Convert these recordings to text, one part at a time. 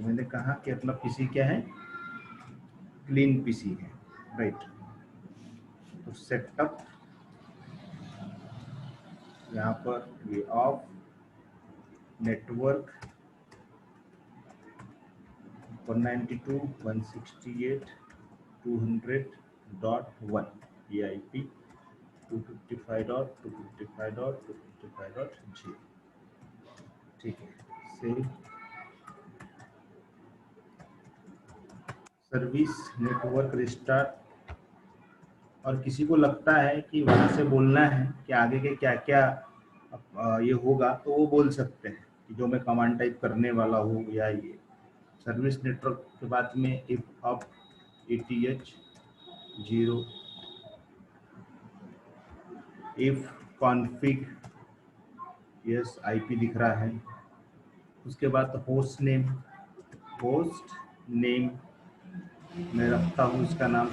तो मैंने कहा कि अपना पीसी क्या है, क्लीन पीसी है, राइट। तो सेटअप यहाँ पर ये ऑफ नेटवर्क 192.168.200.1 ये IP 255.255.255.0 ठीक है। Save service network restart. और किसी को लगता है कि वहाँ से बोलना है कि आगे के क्या क्या ये होगा, तो वो बोल सकते हैं कि जो मैं कमांड टाइप करने वाला हूँ, या ये सर्विस नेटवर्क के बाद में if up ATH 0 if config yes IP दिख रहा है। उसके बाद होस्ट नेम मैं रखता हूँ इसका नाम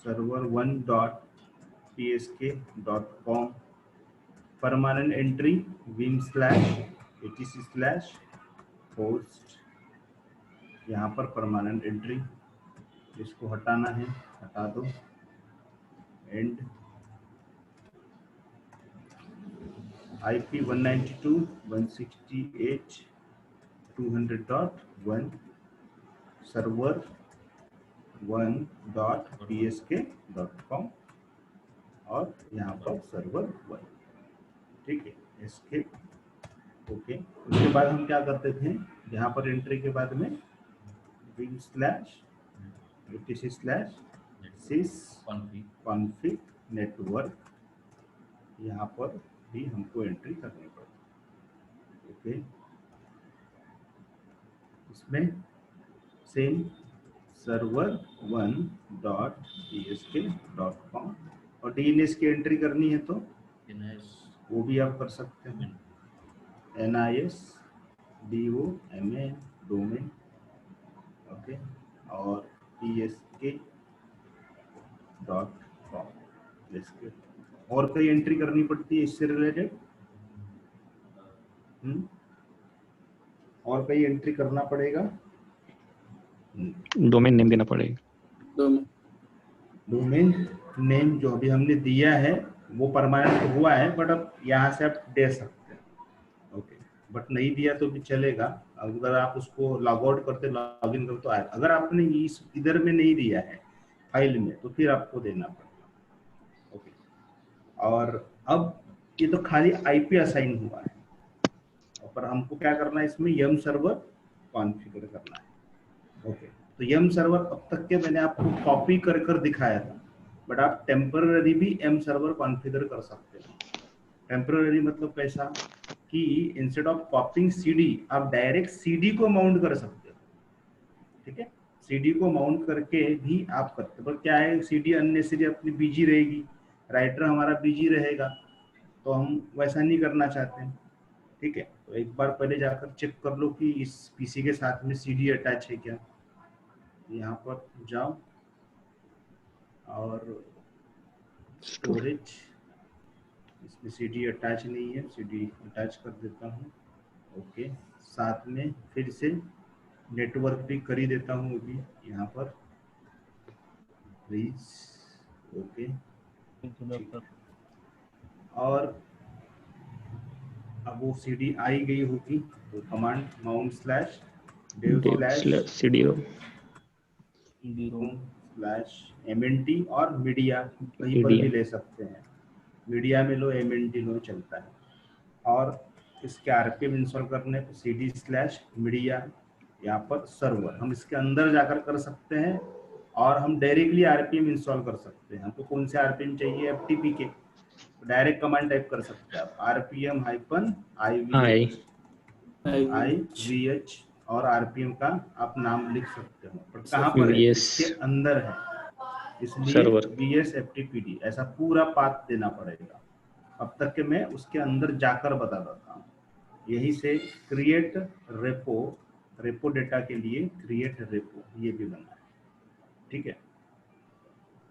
server1.psk.com। परमानेंट एंट्री vim/etc/host, यहाँ पर परमानेंट एंट्री, इसको हटाना है, हटा दो। एंड IP 192.168.200.1 server1.psk.com और यहाँ पर server1, ठीक है। Escape, okay. उसके बाद हम क्या करते थे, यहाँ पर एंट्री के बाद में vim/etc/sysconfig network, यहाँ पर भी हमको एंट्री करनी पड़ती, ओके। इसमें सेम server1.psk.com और DNS की एंट्री करनी है तो वो भी आप कर सकते हैं, NIS DOMAIN डोमेन, ओके। और psk.com। और कोई एंट्री करनी पड़ती है इससे रिलेटेड, और कोई एंट्री करना पड़ेगा, डोमेन नेम देना पड़ेगा। डोमेन नेम जो अभी हमने दिया है वो परमानेंट हुआ है, बट अब यहाँ से आप दे सकते हैं, ओके। बट नहीं दिया तो भी चलेगा, अगर आप उसको लॉग आउट करते लॉग इन करते तो आएगा। अगर आपने इस इधर में नहीं दिया है फाइल में तो फिर आपको देना पड़ेगा, ओके। और अब ये तो खाली IP असाइन हुआ है, पर हमको क्या करना है इसमें यम सर्वर कॉन्फ़िगर करना है, ओके। तो यम सर्वर अब तक के मैंने आपको कॉपी कर कर दिखाया था, बट आप टेम्पररी भी एम सर्वर कॉन्फ़िगर कर सकते हो। टेम्पररी मतलब कैसा कि इंस्टेड ऑफ कॉपिंग CD आप डायरेक्ट CD को माउंट कर सकते हो, ठीक है। CD को माउंट करके भी आप करते हो, पर क्या है CD अननेसेसरी अपनी बिजी रहेगी, राइटर हमारा बिजी रहेगा, तो हम वैसा नहीं करना चाहते हैं, ठीक है। तो एक बार पहले जाकर चेक कर लो कि इस PC के साथ में CD अटैच है क्या। यहाँ पर जाओ और स्टोरेज, इसमें CD अटैच नहीं है, CD अटैच कर देता हूँ, ओके। साथ में फिर से नेटवर्क भी कर ही देता हूँ अभी यहाँ पर प्लीज, ओके। और अब वो CD आई गई होगी, तो कमांड mount/dev/cd/mnt और मीडिया कहीं पर भी ले सकते हैं, मीडिया में लो MNT लो चलता है। और इसके RPM इंस्टॉल करने पर CD/media, यहाँ पर सर्वर हम इसके अंदर जाकर कर सकते हैं, और हम डायरेक्टली RPM इंस्टॉल कर सकते हैं। हमको कौन से RPM चाहिए, FTP के, डायरेक्ट कमांड टाइप कर सकते हैं आप RPM-IVH और RPM का आप नाम लिख सकते हो, पर कहाँ पर है, इसके अंदर है, इसलिए VS-FTPD ऐसा पूरा पाथ देना पड़ेगा। अब तक के मैं उसके अंदर जाकर बता देता हूँ। यही से क्रिएट रेपो डेटा के लिए क्रिएट रेपो ये भी बना है, ठीक है।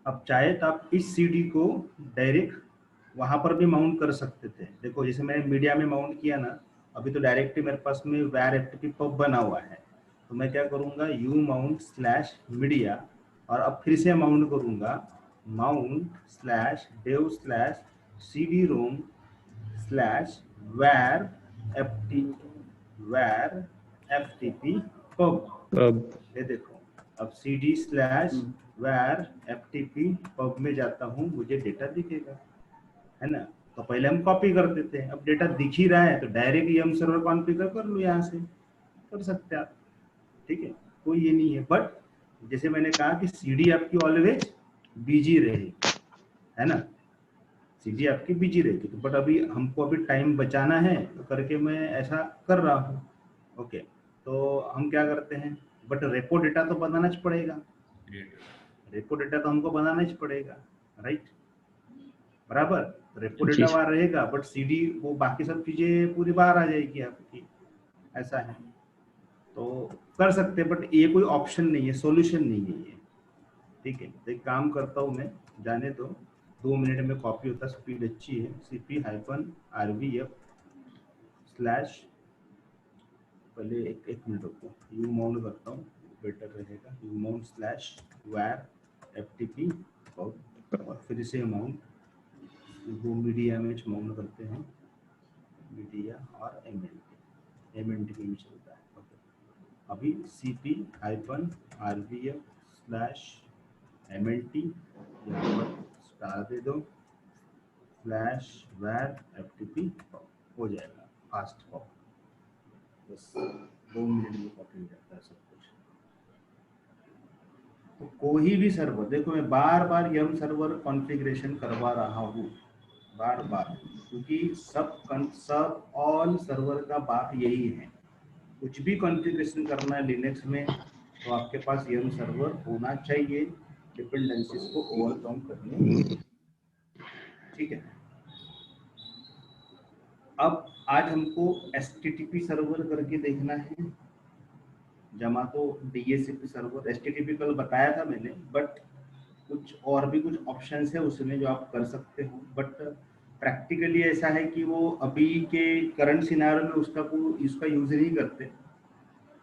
अब चाहे तो आप इस CD को डायरेक्ट वहां पर भी माउंट कर सकते थे। देखो जैसे मैंने मीडिया में माउंट किया ना, अभी तो डायरेक्टली मेरे पास में var ftp pub बना हुआ है, तो मैं क्या करूंगा umount/media और अब फिर से माउंट करूंगा mount/dev/cd-rom/var ftp pub। अब ये देखो, अब cd/var ftp pub में जाता हूँ, मुझे डेटा दिखेगा, है ना। तो पहले हम कॉपी करते थे, अब डेटा दिख ही रहा है तो डायरेक्ट yum सर्वर कॉन्फ़िगर कर लो, यहाँ से कर सकते हैं आप, ठीक है, कोई ये नहीं है। बट जैसे मैंने कहा कि सीडी आपकी ऑलवेज बिजी रहेगी, है ना, सीडी आपकी बिजी रहेगी। तो बट अभी हमको अभी टाइम बचाना है तो करके मैं ऐसा कर रहा हूँ। ओके, तो हम क्या करते हैं, बट रेपो डेटा तो बनाना ही पड़ेगा, रेपो डेटा तो हमको बनाना ही पड़ेगा, राइट, बराबर। रेपो जी डेटा सर। बाहर रहेगा बट सीडी वो बाकी सब चीजें पूरी बाहर आ जाएगी आपकी, ऐसा है। तो कर सकते हैं बट ये कोई ऑप्शन नहीं है, सॉल्यूशन नहीं है ये, ठीक है। तो एक काम करता हूँ मैं, जाने दो, 2 मिनट में कॉपी होता, स्पीड अच्छी है, cp-rvf स्लैश, पहले एक मिनट रुको, यू माउंट करता हूँ, बेटर रहेगा, you mount slash war ftp और फिर से माउंट, वो मीडिया में माउंट करते हैं, मीडिया और mnt में चलता है। ओके, अभी cp-rvf/mnt यहाँ पर स्टार दे दो /var ftp हो जाएगा, फास्ट पॉप, बस 2 मिनट में कॉपी हो जाता है सब कुछ। तो कोई भी सर्वर, देखो मैं बार बार यम सर्वर कॉन्फ़िगरेशन करवा रहा हूँ, बार बार, क्योंकि सब ऑल सर्वर का बात यही है, कुछ भी कॉन्फ़िगरेशन करना है लिनक्स में तो आपके पास यम सर्वर होना चाहिए, डिपेंडेंसीज को ओवरकम करने, ठीक है। अब आज हमको एचटीटीपी सर्वर करके देखना है, जमा तो डीएचसीपी सर्वर, एचटीटीपी कल बताया था मैंने, बट कुछ और भी कुछ ऑप्शंस है उसमें जो आप कर सकते हो, बट प्रैक्टिकली ऐसा है कि वो अभी के करंट सिनारियो में उसका यूज नहीं करते,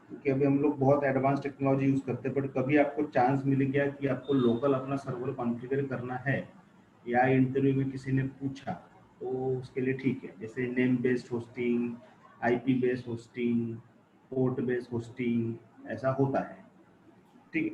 क्योंकि अभी हम लोग बहुत एडवांस टेक्नोलॉजी यूज करते हैं। बट कभी आपको चांस मिल गया कि आपको लोकल अपना सर्वर कॉन्फ़िगर करना है या इंटरव्यू में किसी ने पूछा, तो उसके लिए ठीक है, जैसे name based hosting, IP based hosting, port based hosting, ऐसा होता है, ठीक है।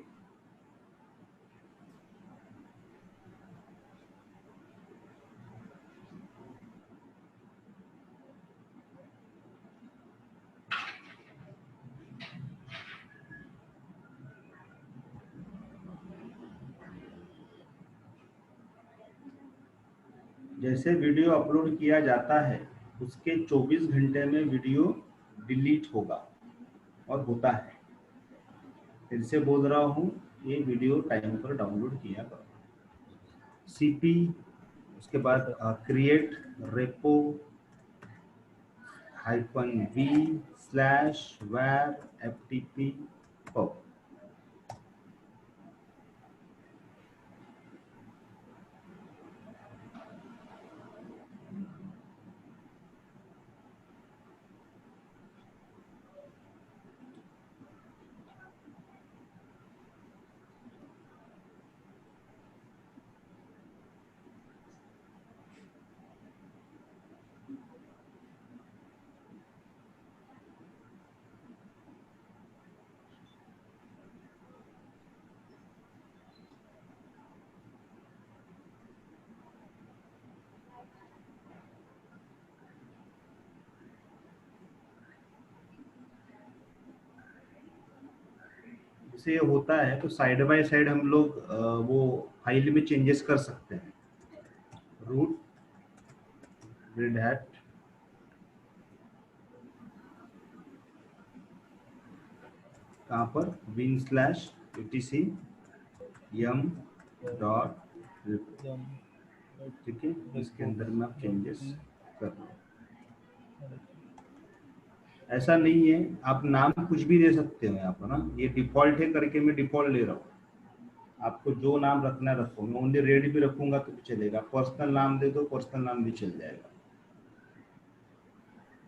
जैसे वीडियो अपलोड किया जाता है उसके 24 घंटे में वीडियो डिलीट होगा और होता है, फिर से बोल रहा हूँ, ये वीडियो टाइम पर डाउनलोड किया करो, सीपी, उसके बाद create repo -v/var ftp pub। जैसे ये होता है तो साइड बाय साइड हम लोग वो फाइल में चेंजेस कर सकते हैं, रूट रेड हैट कहाँ पर win/etc yum डॉट, ठीक है, इसके अंदर में आप चेंजेस कर लो। ऐसा नहीं है, आप नाम कुछ भी दे सकते हो यहाँ पर ना, ये डिफॉल्ट है करके मैं डिफॉल्ट ले रहा हूँ, आपको जो नाम रखना रखो, मैं ओनली रेड भी रखूंगा तो भी चलेगा, पर्सनल नाम दे दो, पर्सनल नाम भी चल जाएगा,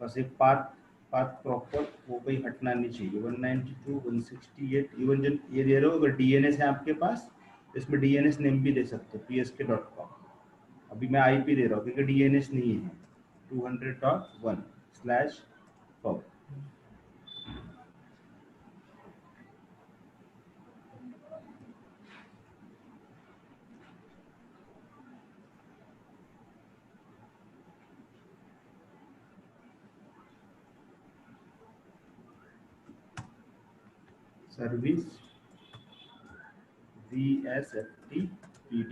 बस एक पाथ पाथ प्रॉपर वो कहीं हटना नहीं चाहिए। 192 168 इवन जब ये दे रहे हो, अगर डीएनएस है आपके पास इसमें डीएनएस नेम भी दे सकते हो psk.com। अभी मैं आईपी दे रहा हूँ क्योंकि डीएनएस नहीं है। 200.1/pub। Service VSFTPD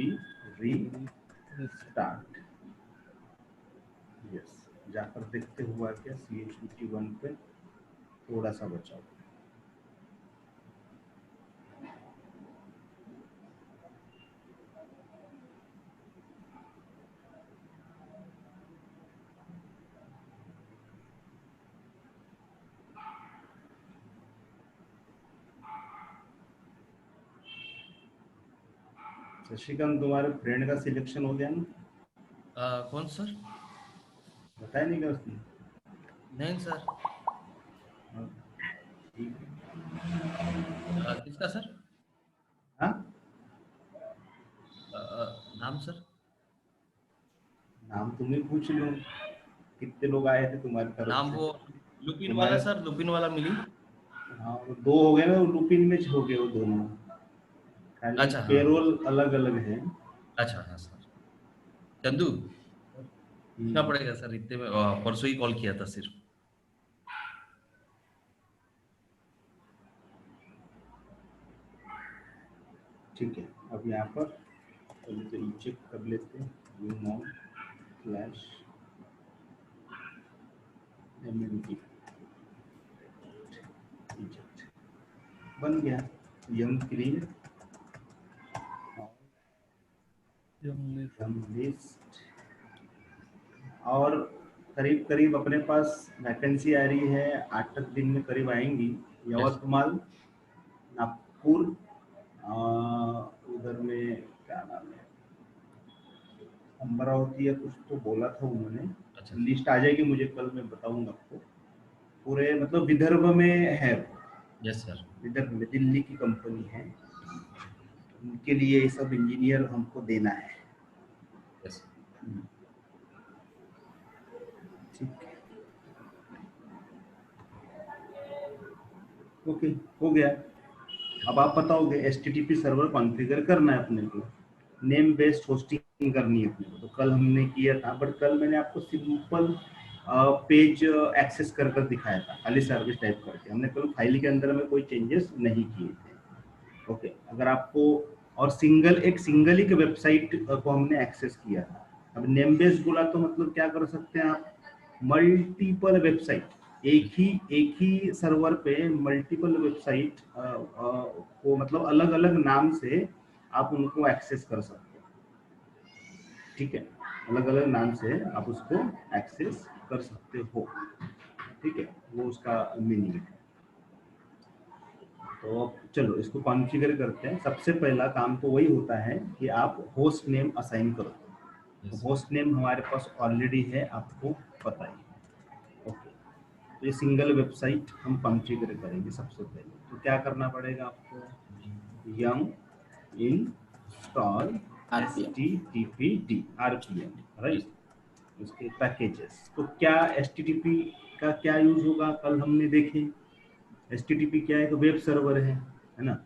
restart. Yes, जाकर देखते हुआ क्या CHVT 1 पे थोड़ा सा बचाओ। शशिकांत, तुम्हारे फ्रेंड का सिलेक्शन हो गया ना? कौन सर? बताया नहीं क्या उसने? नहीं सर। किसका सर? हाँ, नाम सर? नाम तुम्हें पूछ लो, कितने लोग आए थे तुम्हारी तरफ नाम से? वो लुपिन तुम्हारे... वाला सर, लुपिन वाला मिली। हाँ, वो 2 हो गए ना, लुपिन में हो गए वो दोनों। खाली अच्छा, हाँ। पेरोल अलग अलग है। अच्छा, हाँ सर। चंदू क्या पड़ेगा सर? इतने में परसों ही कॉल किया था सिर्फ। ठीक है, अब यहाँ पर पहले तो ई चेक कर लेते हैं। unom/MMT बन गया। Young clean list. और करीब करीब अपने पास वैकेंसी आ रही है 8 दिन में करीब आएंगी। यवतमाल, नागपुर, उधर में क्या नाम है, अमरावती या कुछ तो बोला था उन्होंने। अच्छा। लिस्ट आ जाएगी मुझे कल, मैं बताऊंगा आपको। पूरे मतलब विदर्भ में है। Yes sir. विदर्भ में दिल्ली की कंपनी है, उनके लिए ये सब इंजीनियर हमको देना है। यस। ठीक, ओके, हो गया। अब आप बताओगे HTTP सर्वर कॉन्फ़िगर करना है अपने को, नेम बेस्ड होस्टिंग करनी है अपने को। तो कल हमने किया था, बट कल मैंने आपको सिंपल पेज एक्सेस कर कर दिखाया था, खाली सर्विस टाइप करके। हमने कल फाइल के अंदर में कोई चेंजेस नहीं किए थे। ओके, अगर आपको और एक सिंगल ही वेबसाइट को हमने एक्सेस किया था। अब नेम बेस्ड बोला तो मतलब क्या कर सकते हैं आप, मल्टीपल वेबसाइट, एक ही सर्वर पे मल्टीपल वेबसाइट को मतलब अलग अलग नाम से आप उनको एक्सेस कर सकते हो। ठीक है, अलग अलग नाम से आप उसको एक्सेस कर सकते हो। ठीक है, वो उसका मीनिंग है। तो चलो इसको कॉन्फ़िगर करते हैं। सबसे पहला काम तो वही होता है कि आप होस्ट नेम असाइन करो। तो होस्ट नेम हमारे पास ऑलरेडी है, आपको पता ही है। ओके, तो ये सिंगल वेबसाइट हम कॉन्फ़िगर करेंगे सबसे पहले। तो क्या करना पड़ेगा आपको, young install HTTPD RPM, right, उसके पैकेजेस। तो क्या HTTP का क्या यूज होगा, कल हमने देखे। HTTP क्या है, तो वेब सर्वर है ना।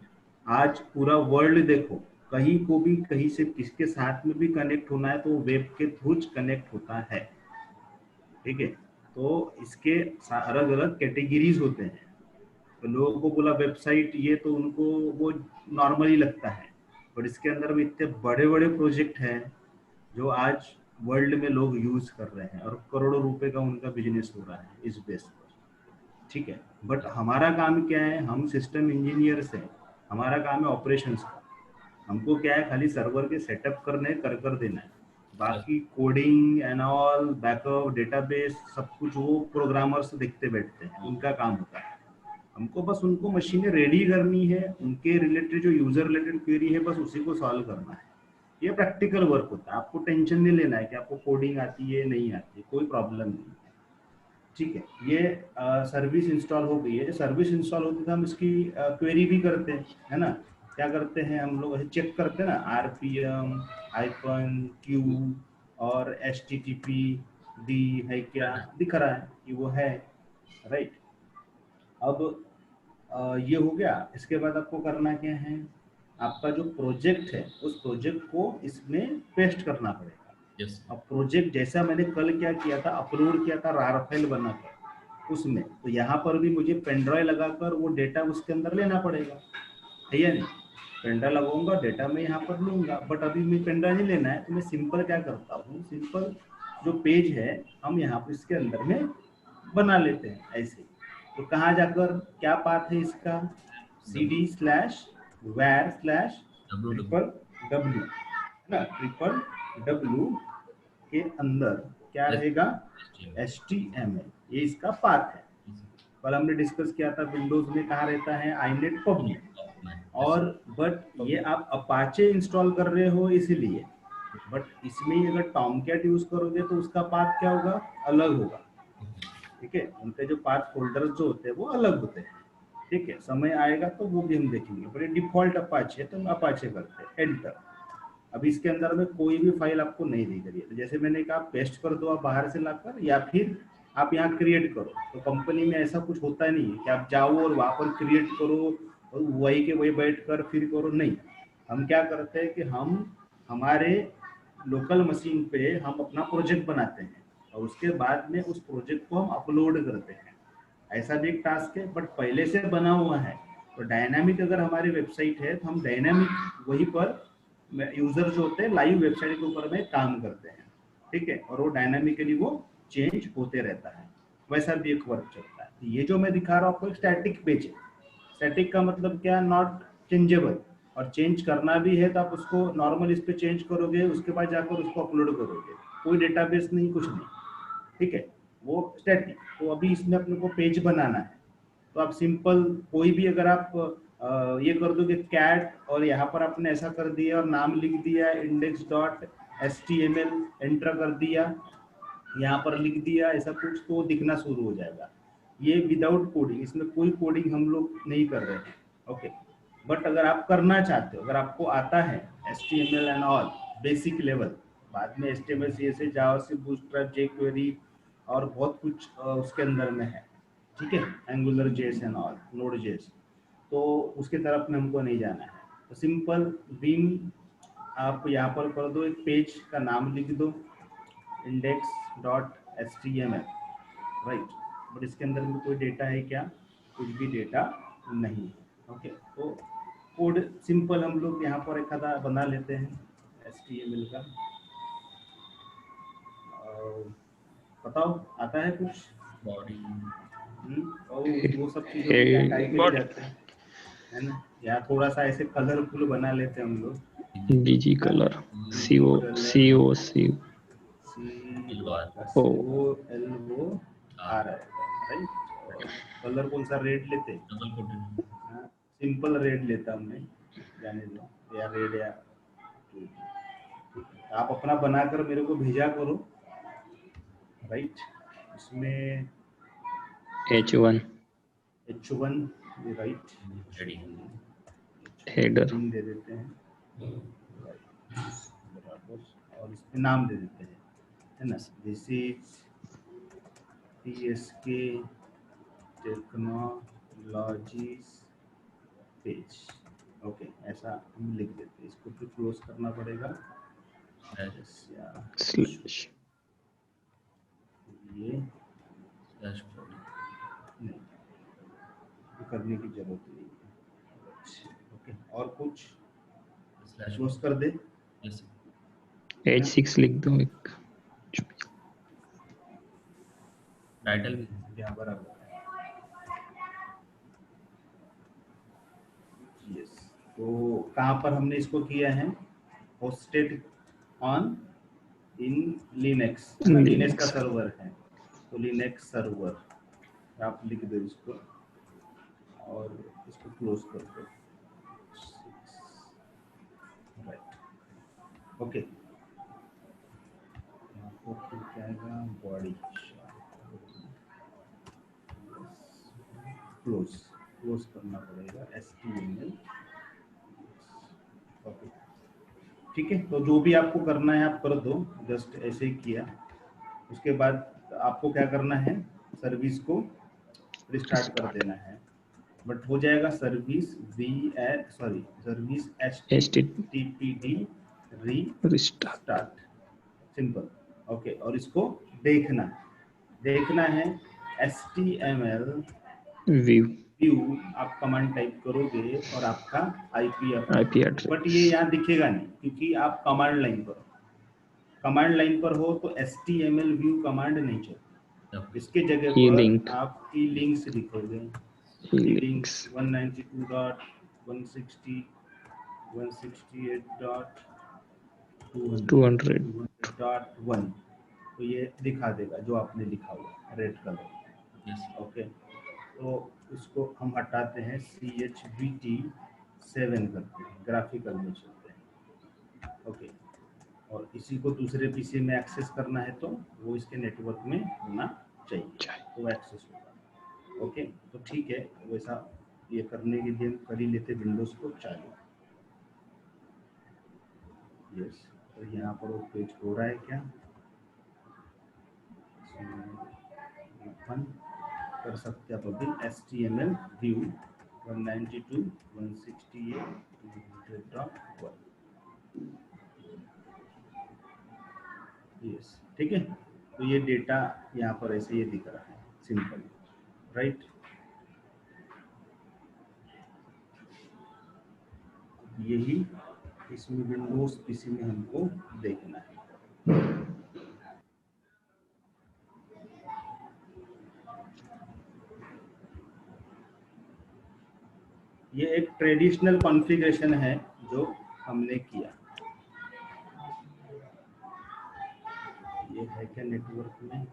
आज पूरा वर्ल्ड देखो, कहीं को भी कहीं से किसके साथ में भी कनेक्ट होना है तो वेब के थ्रू कनेक्ट होता है। ठीक है, तो इसके अलग अलग कैटेगरीज होते हैं। तो लोगों को बोला वेबसाइट, ये तो उनको वो नॉर्मली लगता है, पर इसके अंदर में इतने बड़े बड़े प्रोजेक्ट हैं जो आज वर्ल्ड में लोग यूज कर रहे हैं और करोड़ों रुपए का उनका बिजनेस हो रहा है इस बेस पर। ठीक है, बट हमारा काम क्या है, हम सिस्टम इंजीनियर्स हैं, हमारा काम है ऑपरेशंस का। हमको क्या है, खाली सर्वर के सेटअप करने कर देना है। बाकी coding and all, backup, database, सब कुछ वो प्रोग्रामर्स देखते बैठते हैं, उनका काम होता है। हमको बस उनको मशीनें रेडी करनी है, उनके रिलेटेड जो यूजर रिलेटेड क्वेरी है बस उसी को सॉल्व करना है। ये प्रैक्टिकल वर्क होता है। आपको टेंशन नहीं लेना है कि आपको कोडिंग आती है नहीं आती है, कोई प्रॉब्लम नहीं है। ठीक है, ये सर्विस इंस्टॉल हो गई है। जो सर्विस इंस्टॉल होती है हम इसकी क्वेरी भी करते हैं, है ना। क्या करते हैं हम लोग, ऐसे चेक करते हैं ना, RPM हाइफन क्यू और HTTP डी है क्या, दिख रहा है कि वो है, राइट। अब ये हो गया। इसके बाद आपको करना क्या है, आपका जो प्रोजेक्ट है उस प्रोजेक्ट को इसमें पेस्ट करना पड़ेगा। यस अब प्रोजेक्ट जैसा मैंने कल क्या किया था, अपलोड किया था रार फाइल बनाकर उसमें, तो यहाँ पर भी मुझे पेनड्राइव लगाकर वो डेटा उसके अंदर लेना पड़ेगा, है या नहीं। पेनड्राइव लगाऊंगा, डेटा मैं यहाँ पर लूंगा, बट अभी मैं पेनड्राइव नहीं लेना है, तो मैं सिंपल क्या करता हूँ, सिंपल जो पेज है हम यहाँ पर इसके अंदर में बना लेते हैं ऐसे। तो कहाँ जाकर क्या पाथ है इसका, cd/var/, www ट्रिपल डब्ल्यू, है ना, ट्रिपल डब्ल्यू के अंदर क्या रहेगा, HTML, ये इसका पाथ है। कल हमने डिस्कस किया था विंडोज में कहाँ रहता है, inet pub में। और बट ये आप अपाचे इंस्टॉल कर रहे हो इसीलिए, बट इसमें अगर टॉमकैट यूज करोगे तो उसका पाथ क्या होगा, अलग होगा। ठीक है, उनके जो पाथ फोल्डर्स जो होते हैं वो अलग होते हैं। ठीक है, समय आएगा तो वो भी हम देखेंगे, पर ये डिफॉल्ट अपाचे है तो हम अपाचे करते हैं, एंटर। अब इसके अंदर में कोई भी फाइल आपको नहीं दी गई है, तो जैसे मैंने कहा पेस्ट कर दो आप बाहर से लाकर, या फिर आप यहाँ क्रिएट करो। तो कंपनी में ऐसा कुछ होता नहीं है कि आप जाओ और वहाँ पर क्रिएट करो और वही के वही बैठ कर फिर करो, नहीं। हम क्या करते हैं कि हम हमारे लोकल मशीन पे हम अपना प्रोजेक्ट बनाते हैं और उसके बाद में उस प्रोजेक्ट को हम अपलोड करते हैं। ऐसा भी एक टास्क है, बट पहले से बना हुआ है। तो डायनामिक अगर हमारी वेबसाइट है तो हम डायनामिक वहीं पर यूजर जो होते हैं लाइव वेबसाइट के ऊपर में काम करते हैं। ठीक है, और वो डायनामिकली वो चेंज होते रहता है, वैसा भी एक वर्क चलता है। तो ये जो मैं दिखा रहा हूँ आपको एक स्टैटिक पेज है। स्टैटिक का मतलब क्या, नॉट चेंजेबल। और चेंज करना भी है तो आप उसको नॉर्मल इस पे चेंज करोगे, उसके बाद जाकर उसको अपलोड करोगे, कोई डेटाबेस नहीं, कुछ नहीं। ठीक है, वो स्टैटिक। तो अभी इसमें अपने को पेज बनाना है, तो आप सिंपल कोई भी अगर आप ये कर दोगे कैट और यहाँ पर आपने ऐसा कर दिया और नाम लिख दिया index.html, एंटर कर दिया, यहाँ पर लिख दिया ऐसा कुछ, तो दिखना शुरू हो जाएगा। ये विदाउट कोडिंग, इसमें कोई कोडिंग हम लोग नहीं कर रहे हैं। ओके, बट अगर आप करना चाहते हो, अगर आपको आता है HTML and all basic level, बाद में HTML CSS JavaScript bootstrap jQuery और बहुत कुछ उसके अंदर में है। ठीक है, एंगुलर जेस एंड ऑल, नोड जेस, तो उसके तरफ में हमको नहीं जाना है। तो सिंपल बीम आप यहाँ पर कर दो, एक पेज का नाम लिख दो index.html, राइट। बट इसके अंदर में कोई डेटा है क्या, कुछ भी डेटा नहीं है। ओके, तो कोड सिंपल हम लोग यहाँ पर एक आधा बना लेते हैं HTML का। बताओ आता है कुछ, बॉडी और वो सब चीज़ों में क्या काय के लिए जाते हैं, है ना। या थोड़ा सा ऐसे कलरफुल बना लेते हैं हम लोग, BG कलर COC COLR है, राइट। और कलर कौन सा, रेड लेते हैं, डबल कोटेड हाँ, सिंपल रेड लेता हूँ मैं, जाने दो, या रेड या आप अपना बनाकर मेरे को भेजा करो, राइट। इसमें H1 H1, right, header heading दे देते हैं, बराबर, और इसमें नाम दे देते हैं, है ना, this is TSK technologies page. Okay, ऐसा हम लिख देते हैं, इसको फिर क्लोज करना पड़ेगा। स्लैश ये स्लैश बॉडी नहीं, ये करने की जरूरत नहीं है। ओके, और कुछ स्लैश क्लोज कर दे, यस H6 लिख दो एक। टाइटल भी यहाँ बराबर है, यस। तो कहाँ पर हमने इसको किया है, होस्टेड ऑन इन लिनक्स, है ना, लिनक्स का लिनक्स सर्वर है, तो लिनक्स सर्वर आप लिख दो इसको और इसको क्लोज कर दो, राइट। ओके, क्या आएगा, बॉडी, क्लोज करना पड़ेगा HTML। ओके ठीक है, तो जो भी आपको करना है आप कर दो, जस्ट ऐसे ही किया। उसके बाद आपको क्या करना है, सर्विस को रिस्टार्ट कर देना है, बट हो जाएगा service service HTTPD restart, simple. Okay, और इसको देखना है HTML व्यू आप कमांड टाइप करोगे और आपका IP एड्रेस, बट ये यहाँ दिखेगा नहीं क्योंकि आप कमांड लाइन पर हो तो HTML व्यू कमांड नहीं चलती। इसके जगह पर आप ई लिंक्स लिखोगे, ई लिंक्स 192.168.200.1, तो ये दिखा देगा जो आपने लिखा हुआ रेड कलर। ओके, तो इसको हम हटाते हैं, CHBT 7 करते हैं, ग्राफिकल में चलते हैं। ओके, और इसी को दूसरे पीसी में एक्सेस करना है तो वो इसके नेटवर्क में होना चाहिए तो एक्सेस होगा। ओके, तो ठीक है, वैसा ये करने के लिए कर ही लेते विंडोज को चालू। यस, तो यहाँ पर वो पेज हो रहा है क्या, ओपन कर सकते हैं आप अभी HTML व्यू 192.168.200.1। यस ठीक है, तो ये डेटा यहाँ पर ऐसे ये दिख रहा है सिंपल, राइट। यही इसमें विंडोज पीसी में हमको देखना है। ये एक ट्रेडिशनल कॉन्फ़िगरेशन है जो हमने किया। ये है क्या नेटवर्क में,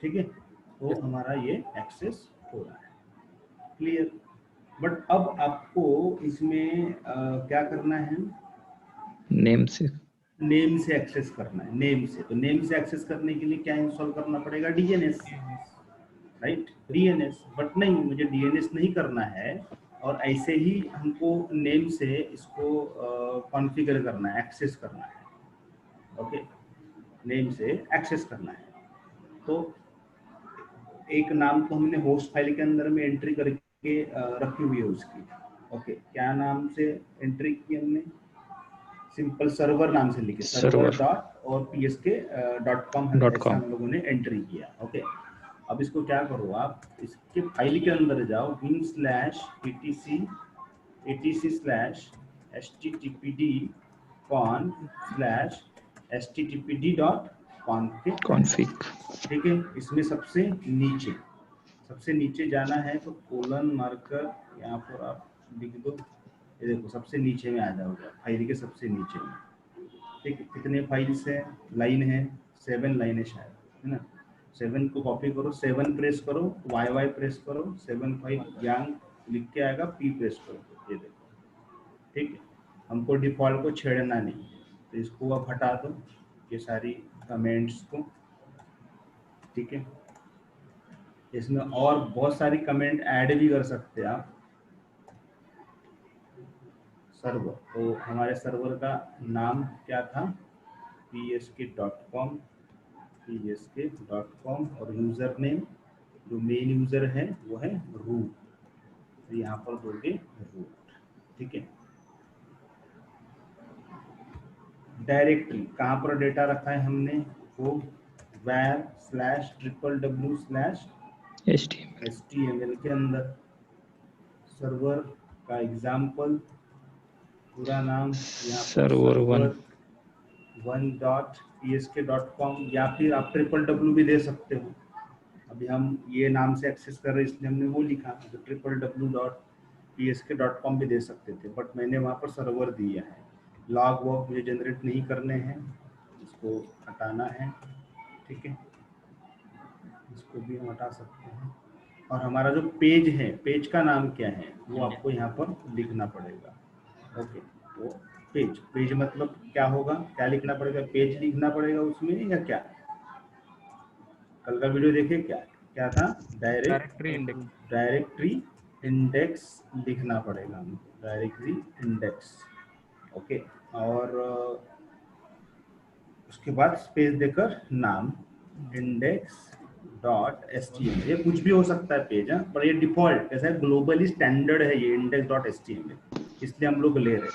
ठीक है, तो हमारा ये एक्सेस हो रहा है, क्लियर। बट अब आपको इसमें क्या करना है, नेम से एक्सेस करना है, नेम से। तो नेम से एक्सेस करने के लिए क्या इंस्टॉल करना पड़ेगा, DNS, राइट, DNS। बट नहीं, मुझे DNS नहीं करना है, और ऐसे ही हमको नेम से इसको कॉन्फ़िगर करना है, एक्सेस करना है। ओके, नेम से एक्सेस करना है, तो एक नाम तो हमने होस्ट फाइल के अंदर में एंट्री करके रखी हुई है उसकी। ओके, क्या नाम से एंट्री की हमने, सिंपल सर्वर नाम से लिखे, सर्वर डॉट और psk.com ऐसा हम लोगों ने एंट्री किया। ओके, अब इसको क्या करो, आप इसके फाइल के अंदर जाओ, bin/etc/httpd/httpd.config, ठीक है। इसमें सबसे नीचे जाना है, तो कोलन मार्कर यहाँ पर आप लिख दो, ये देखो सबसे नीचे में आ जाओगे, फाइल के सबसे नीचे में, ठीक है। कितने फाइल्स है, लाइन है 7 लाइन है शायद, है ना। 7 को कॉपी करो, 7 प्रेस करो, YY प्रेस करो, 7 फाइल यांग लिख के आएगा, P प्रेस करो, ये देखो, ठीक है। हमको डिफॉल्ट को छेड़ना नहीं, तो इसको आप हटा दो, ये सारी कमेंट्स को, ठीक है। इसमें और बहुत सारी कमेंट ऐड भी कर सकते हैं आप। सर्वर, तो हमारे सर्वर का नाम क्या था, psk.com, और यूजर नेम जो मेन यूजर है वो है रूट, तो यहाँ पर दोगे रूट, ठीक है। डायरेक्टरी कहाँ पर डेटा रखा है हमने, वो var/www/html के अंदर। सर्वर का एग्जाम्पल, पूरा नाम यहाँ पर server1.psk.com, या फिर आप www भी दे सकते हो। अभी हम ये नाम से एक्सेस कर रहे हैं इसलिए हमने वो लिखा, तो www.psk.com भी दे सकते थे, बट मैंने वहाँ पर सर्वर दिया है। लॉग वॉग मुझे जनरेट नहीं करने हैं, इसको हटाना है, ठीक है। इसको भी हम हटा सकते हैं, और हमारा जो पेज है, पेज का नाम क्या है वो आपको यहाँ पर लिखना पड़ेगा। ओके, तो पेज, पेज मतलब क्या होगा, क्या लिखना पड़ेगा, पेज लिखना पड़ेगा उसमें या क्या? कल का वीडियो देखे क्या क्या था? Directory index. डायरेक्टरी इंडेक्स लिखना पड़ेगा हमको, डायरेक्टरी इंडेक्स। ओके, और उसके बाद स्पेस देकर नाम इंडेक्स डॉट एचटीएमएल। ये कुछ भी हो सकता है पेज, पर ये डिफॉल्ट कैसा है, ग्लोबली स्टैंडर्ड है ये इंडेक्स डॉट एचटीएमएल, इसलिए हम लोग ले रहे हैं।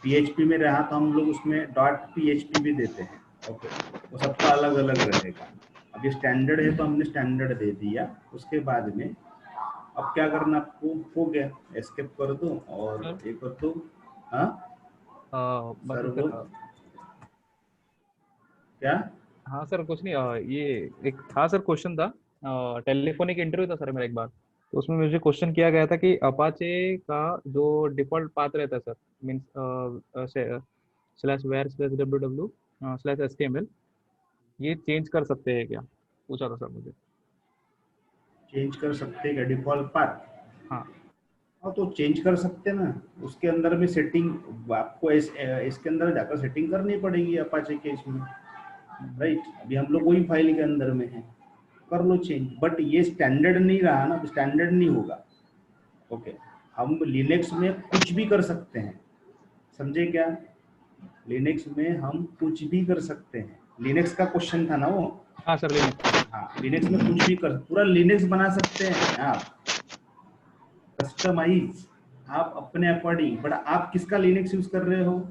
पीएचपी में रहा तो हम लोग उसमें डॉट पीएचपी भी देते हैं। ओके, वो सबका अलग अलग रहेगा। अब ये स्टैंडर्ड है तो हमने स्टैंडर्ड दे दिया। उसके बाद में अब क्या करना आपको, हो गया, एस्केप कर दो और ये कर दो। हाँ सर्वर क्या? हाँ सर कुछ नहीं, ये एक था सर क्वेश्चन था, टेलीफोनिक इंटरव्यू था सर मेरा एक बार, तो उसमें मुझे क्वेश्चन किया गया था कि अपाचे का जो डिफॉल्ट पाथ रहता है sir, means slash var slash www slash html, ये चेंज कर सकते हैं क्या, पूछा था सर मुझे। चेंज कर सकते हैं क्या डिफॉल्ट पाथ? हाँ हाँ तो चेंज कर सकते हैं ना, उसके अंदर में सेटिंग आपको इसके अंदर जाकर सेटिंग करनी पड़ेगी अपाचे के इसमें, राइट? अभी हम लोग वही फाइल के अंदर में है, कर लो चेंज। बट ये स्टैंडर्ड नहीं रहा ना, स्टैंडर्ड नहीं होगा। ओके, हम लिनक्स में कुछ भी कर सकते हैं, समझे क्या? लिनक्स में हम कुछ भी कर सकते हैं। लिनक्स का क्वेश्चन था ना वो। हाँ सर लिनक्स। हाँ, लिनक्स में कुछ भी कर, पूरा लिनक्स बना सकते हैं आप, कस्टमाइज आप अपने अकॉर्डिंग। बट आप किसका लिनक्स यूज कर रहे हो?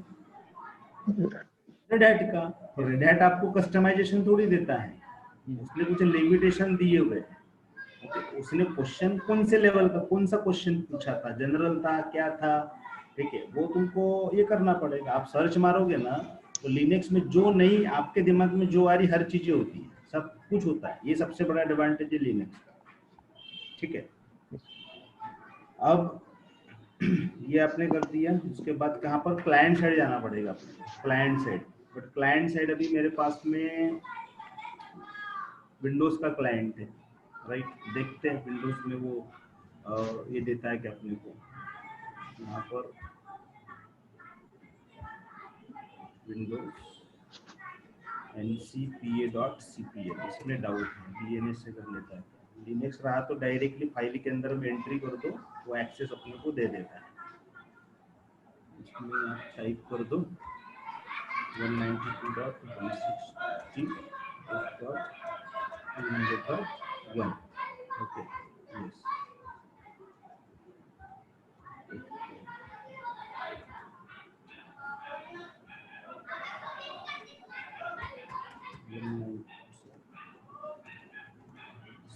रेड हैट का। रेड हैट आपको कस्टमाइजेशन थोड़ी देता है, उसने कुछ लिमिटेशन दिए हुए हैं। Okay, उसने क्वेश्चन कौन से लेवल का, कौन सा क्वेश्चन पूछा था, जनरल था, क्या था, ठीक है, वो तुमको ये करना पड़ेगा। आप सर्च मारोगे ना तो लिनक्स में जो नहीं आपके दिमाग में जो आ रही हर चीजें होती है, सब कुछ होता है। ये सबसे बड़ा एडवांटेज है लिनक्स का, ठीक है। अब ये आपने कर दिया। उसके बाद कहाँ पर, क्लाइंट साइड जाना पड़ेगा अपने, client side. But client side अभी मेरे पास में विंडोज का क्लाइंट है, राइट? देखते हैं विंडोज में वो ये देता है क्या अपने को। यहाँ पर विंडोज ncpa.cpl, इसमें डाउट है, डीएनएस से कर लेता है। लिनक्स रहा तो डायरेक्टली फाइल के अंदर में एंट्री कर दो, वो एक्सेस अपने को दे देता है। इसमें आप टाइप कर दो 192.168.200.1। ओके, यस,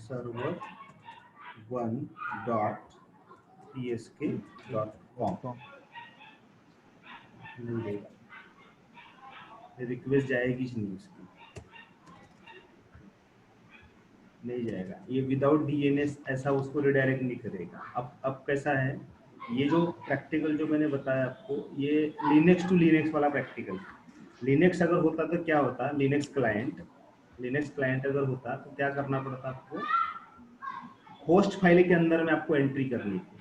सर्वर 1.psk.com नहीं देगा, रिक्वेस्ट जाएगी नहीं, उसकी नहीं जाएगा। ये विदाउट डीएनएस ऐसा उसको रिडायरेक्ट नहीं करेगा। अब कैसा है, ये जो प्रैक्टिकल जो मैंने बताया आपको, ये लिनक्स टू लिनक्स वाला प्रैक्टिकल। लिनक्स अगर होता तो क्या होता, लिनक्स क्लाइंट अगर होता तो क्या करना पड़ता आपको, होस्ट फाइल के अंदर में आपको एंट्री करनी थी,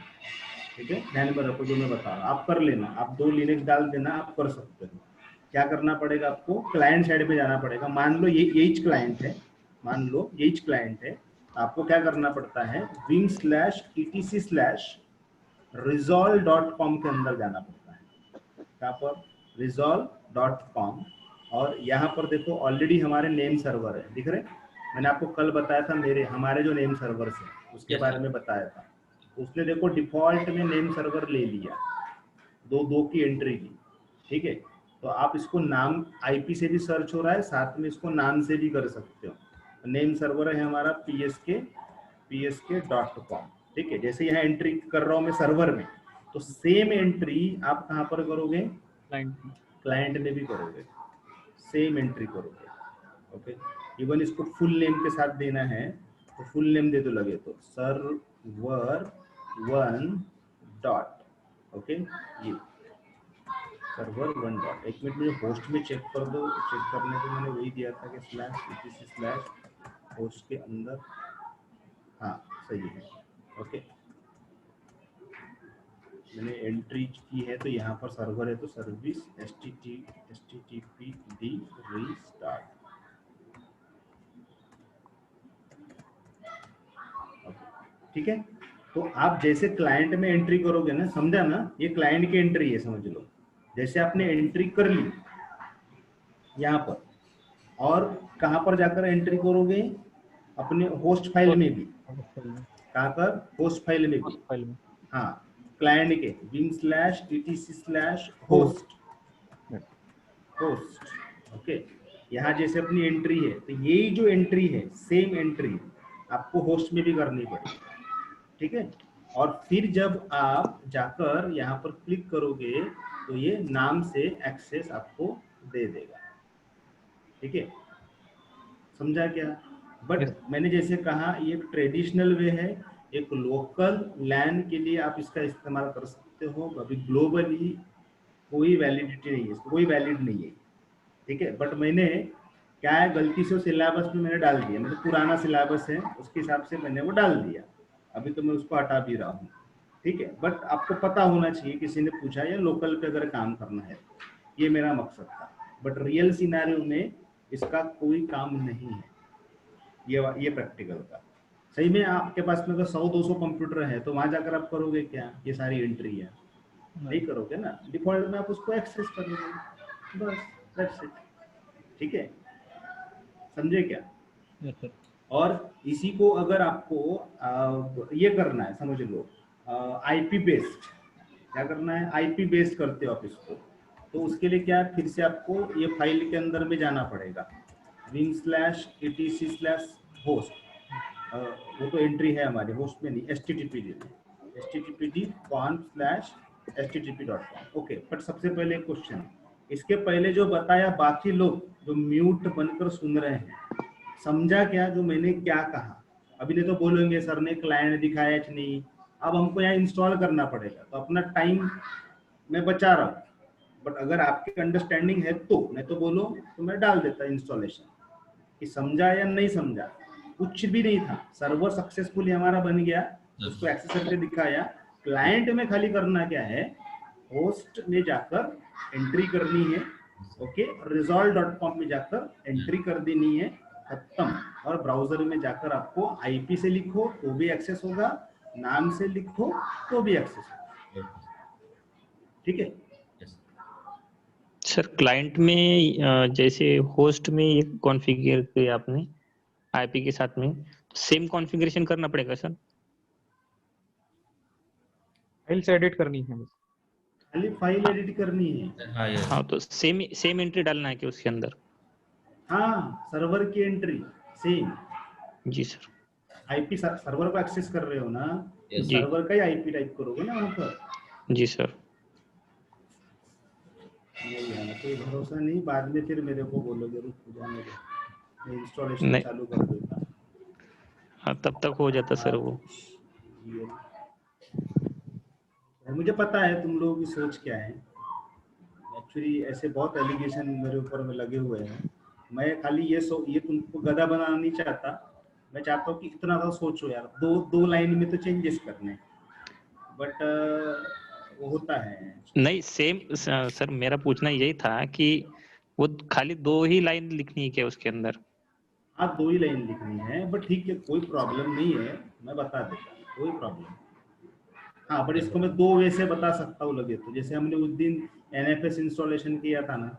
ठीक है। ध्यान में रखो जो मैं बता रहा हूँ, आप कर लेना, आप 2 लिनक्स डाल देना, आप कर सकते हो। क्या करना पड़ेगा आपको, क्लाइंट साइड पे जाना पड़ेगा। मान लो ये यही क्लाइंट है, मान लो यही क्लाइंट है, आपको क्या करना पड़ता है, wing/etc/resolve.com के अंदर जाना पड़ता है। यहाँ पर resolve.com, और यहाँ पर देखो ऑलरेडी हमारे नेम सर्वर है, दिख रहे? मैंने आपको कल बताया था हमारे जो नेम सर्वर है उसके बारे में बताया था। उसने देखो डिफॉल्ट में नेम सर्वर ले लिया, दो की एंट्री की, ठीक है। तो आप इसको नाम आईपी से भी सर्च हो रहा है, साथ में इसको नाम से भी कर सकते हो। नेम सर्वर है हमारा psk.com, ठीक है। जैसे यहाँ एंट्री कर रहा हूँ मैं सर्वर में, तो सेम एंट्री आप कहाँ पर करोगे, क्लाइंट में भी करोगे, सेम एंट्री करोगे। ओके, इवन इसको फुल नेम के साथ देना है तो फुल नेम दे दो लगे तो, सर्वर 1 डॉट, ओके, ये सर्वर 1 डॉट। एक मिनट मुझे होस्ट में चेक कर दो, चेक करने को मैंने वही दिया था कि /etc/host के अंदर हाँ सही है। ओके, मैंने एंट्री की है तो यहाँ पर सर्वर है तो सर्विस http डी रीस्टार्ट। ठीक है, तो आप जैसे क्लाइंट में एंट्री करोगे ना, समझा ना, ये क्लाइंट की एंट्री है समझ लो। जैसे आपने एंट्री कर ली यहाँ पर, और कहाँ पर जाकर एंट्री करोगे, अपने होस्ट फाइल में भी, कहाँ पर, होस्ट फाइल में भी, फाइल में हाँ, क्लाइंट के bin/etc/host होस्ट। ओके, यहाँ जैसे अपनी एंट्री है तो यही जो एंट्री है सेम एंट्री आपको होस्ट में भी करनी पड़ेगी। ठीक है, और फिर जब आप जाकर यहाँ पर क्लिक करोगे तो ये नाम से एक्सेस आपको दे देगा। ठीक है, समझा क्या? But Yes. मैंने जैसे कहा ये एक ट्रेडिशनल वे है, एक लोकल लैन के लिए आप इसका इस्तेमाल कर सकते हो, अभी ग्लोबली कोई वैलिडिटी नहीं है, इसको कोई वैलिड नहीं है। ठीक है, बट मैंने क्या है, गलती से सिलेबस में मैंने डाल दिया, मतलब पुराना सिलेबस है उसके हिसाब से मैंने वो डाल दिया, अभी तो मैं उसको हटा भी रहा हूँ। ठीक है, बट आपको पता होना चाहिए, किसी ने पूछा या लोकल पे अगर काम करना है, ये मेरा मकसद था। बट रियल सिनेरियो में इसका कोई काम नहीं है, ये प्रैक्टिकल का। सही में आपके पास में अगर 100-200 कंप्यूटर है तो वहां जाकर आप करोगे क्या, ये सारी एंट्री है नहीं करोगे ना, डिफॉल्ट में आप उसको एक्सेस करोगे बस, दैट्स इट। ठीक है, समझे क्या? Yes, sir. और इसी को अगर आपको ये करना है, समझ लो, आईपी बेस्ड, क्या करना है, आईपी बेस्ड करते हो आप इसको, तो उसके लिए क्या, फिर से आपको ये फाइल के अंदर में जाना पड़ेगा, bin/etc/host, वो तो एंट्री है हमारे, होस्ट में नहीं, httpd.conf/http.com। ओके, बट सबसे पहले एक क्वेश्चन, इसके पहले जो बताया बाकी लोग जो म्यूट बनकर सुन रहे हैं, समझा क्या जो मैंने क्या कहा? अभी नहीं तो बोलेंगे सर ने क्लाइंट दिखाया कि नहीं, अब हमको यहाँ इंस्टॉल करना पड़ेगा, तो अपना टाइम मैं बचा रहा हूँ। बट अगर आपकी अंडरस्टैंडिंग है तो, नहीं तो बोलो तो मैं डाल देता इंस्टॉलेशन, कि समझा या नहीं समझा, कुछ भी नहीं था, सर्वर सक्सेसफुली हमारा बन गया, उसको एक्सेस करके दिखाया। क्लाइंट में खाली करना क्या है, होस्ट में जाकर एंट्री करनी है, ओके, resolve.com में जाकर एंट्री कर देनी है, खत्म। और ब्राउजर में जाकर आपको आईपी से लिखो तो भी एक्सेस होगा, नाम से लिखो तो भी एक्सेस होगा। ठीक है, सर क्लाइंट में जैसे होस्ट में ये कॉन्फ़िगर किया आपने आईपी के साथ में, सेम कॉन्फ़िगरेशन करना पड़ेगा सर? फाइल से एडिट करनी है बस. खाली फाइल एडिट करनी है। हाँ यस, हाँ, तो सेम एंट्री डालना है कि उसके अंदर? हाँ, सर्वर की एंट्री सेम, जी सर। आईपी सर्वर को एक्सेस कर रहे हो ना, तो Yes. जी सर्वर का ही आईपी टाइप करोगे ना वहां पर। जी सर। नहीं यार, कोई भरोसा नहीं, बाद में फिर मेरे को बोलोगे रुक जाने दो, मैं इंस्टॉलेशन नहीं, चालू कर देता। हाँ तब तक हो जाता सर वो। मुझे पता है तुम लोगों की सोच क्या है, एक्चुअली ऐसे बहुत एलिगेशन मेरे ऊपर में लगे हुए हैं। मैं खाली ये तुमको गधा बनाना नहीं चाहता, मैं चाहता हूँ कि इतना तो सोचो यार, दो लाइन में तो चेंजेस करने, बट वो होता है। नहीं सेम सर, मेरा पूछना यही था कि वो खाली 2 ही लाइन लिखनी है क्या उसके अंदर? हाँ, 2 ही लाइन लिखनी है, बट ठीक है, कोई प्रॉब्लम नहीं है, मैं बता देता हूँ, कोई प्रॉब्लम। हाँ, बट इसको मैं 2 वे से बता सकता हूँ लगे तो, जैसे हमने उस दिन एनएफएस इंस्टॉलेशन किया था ना,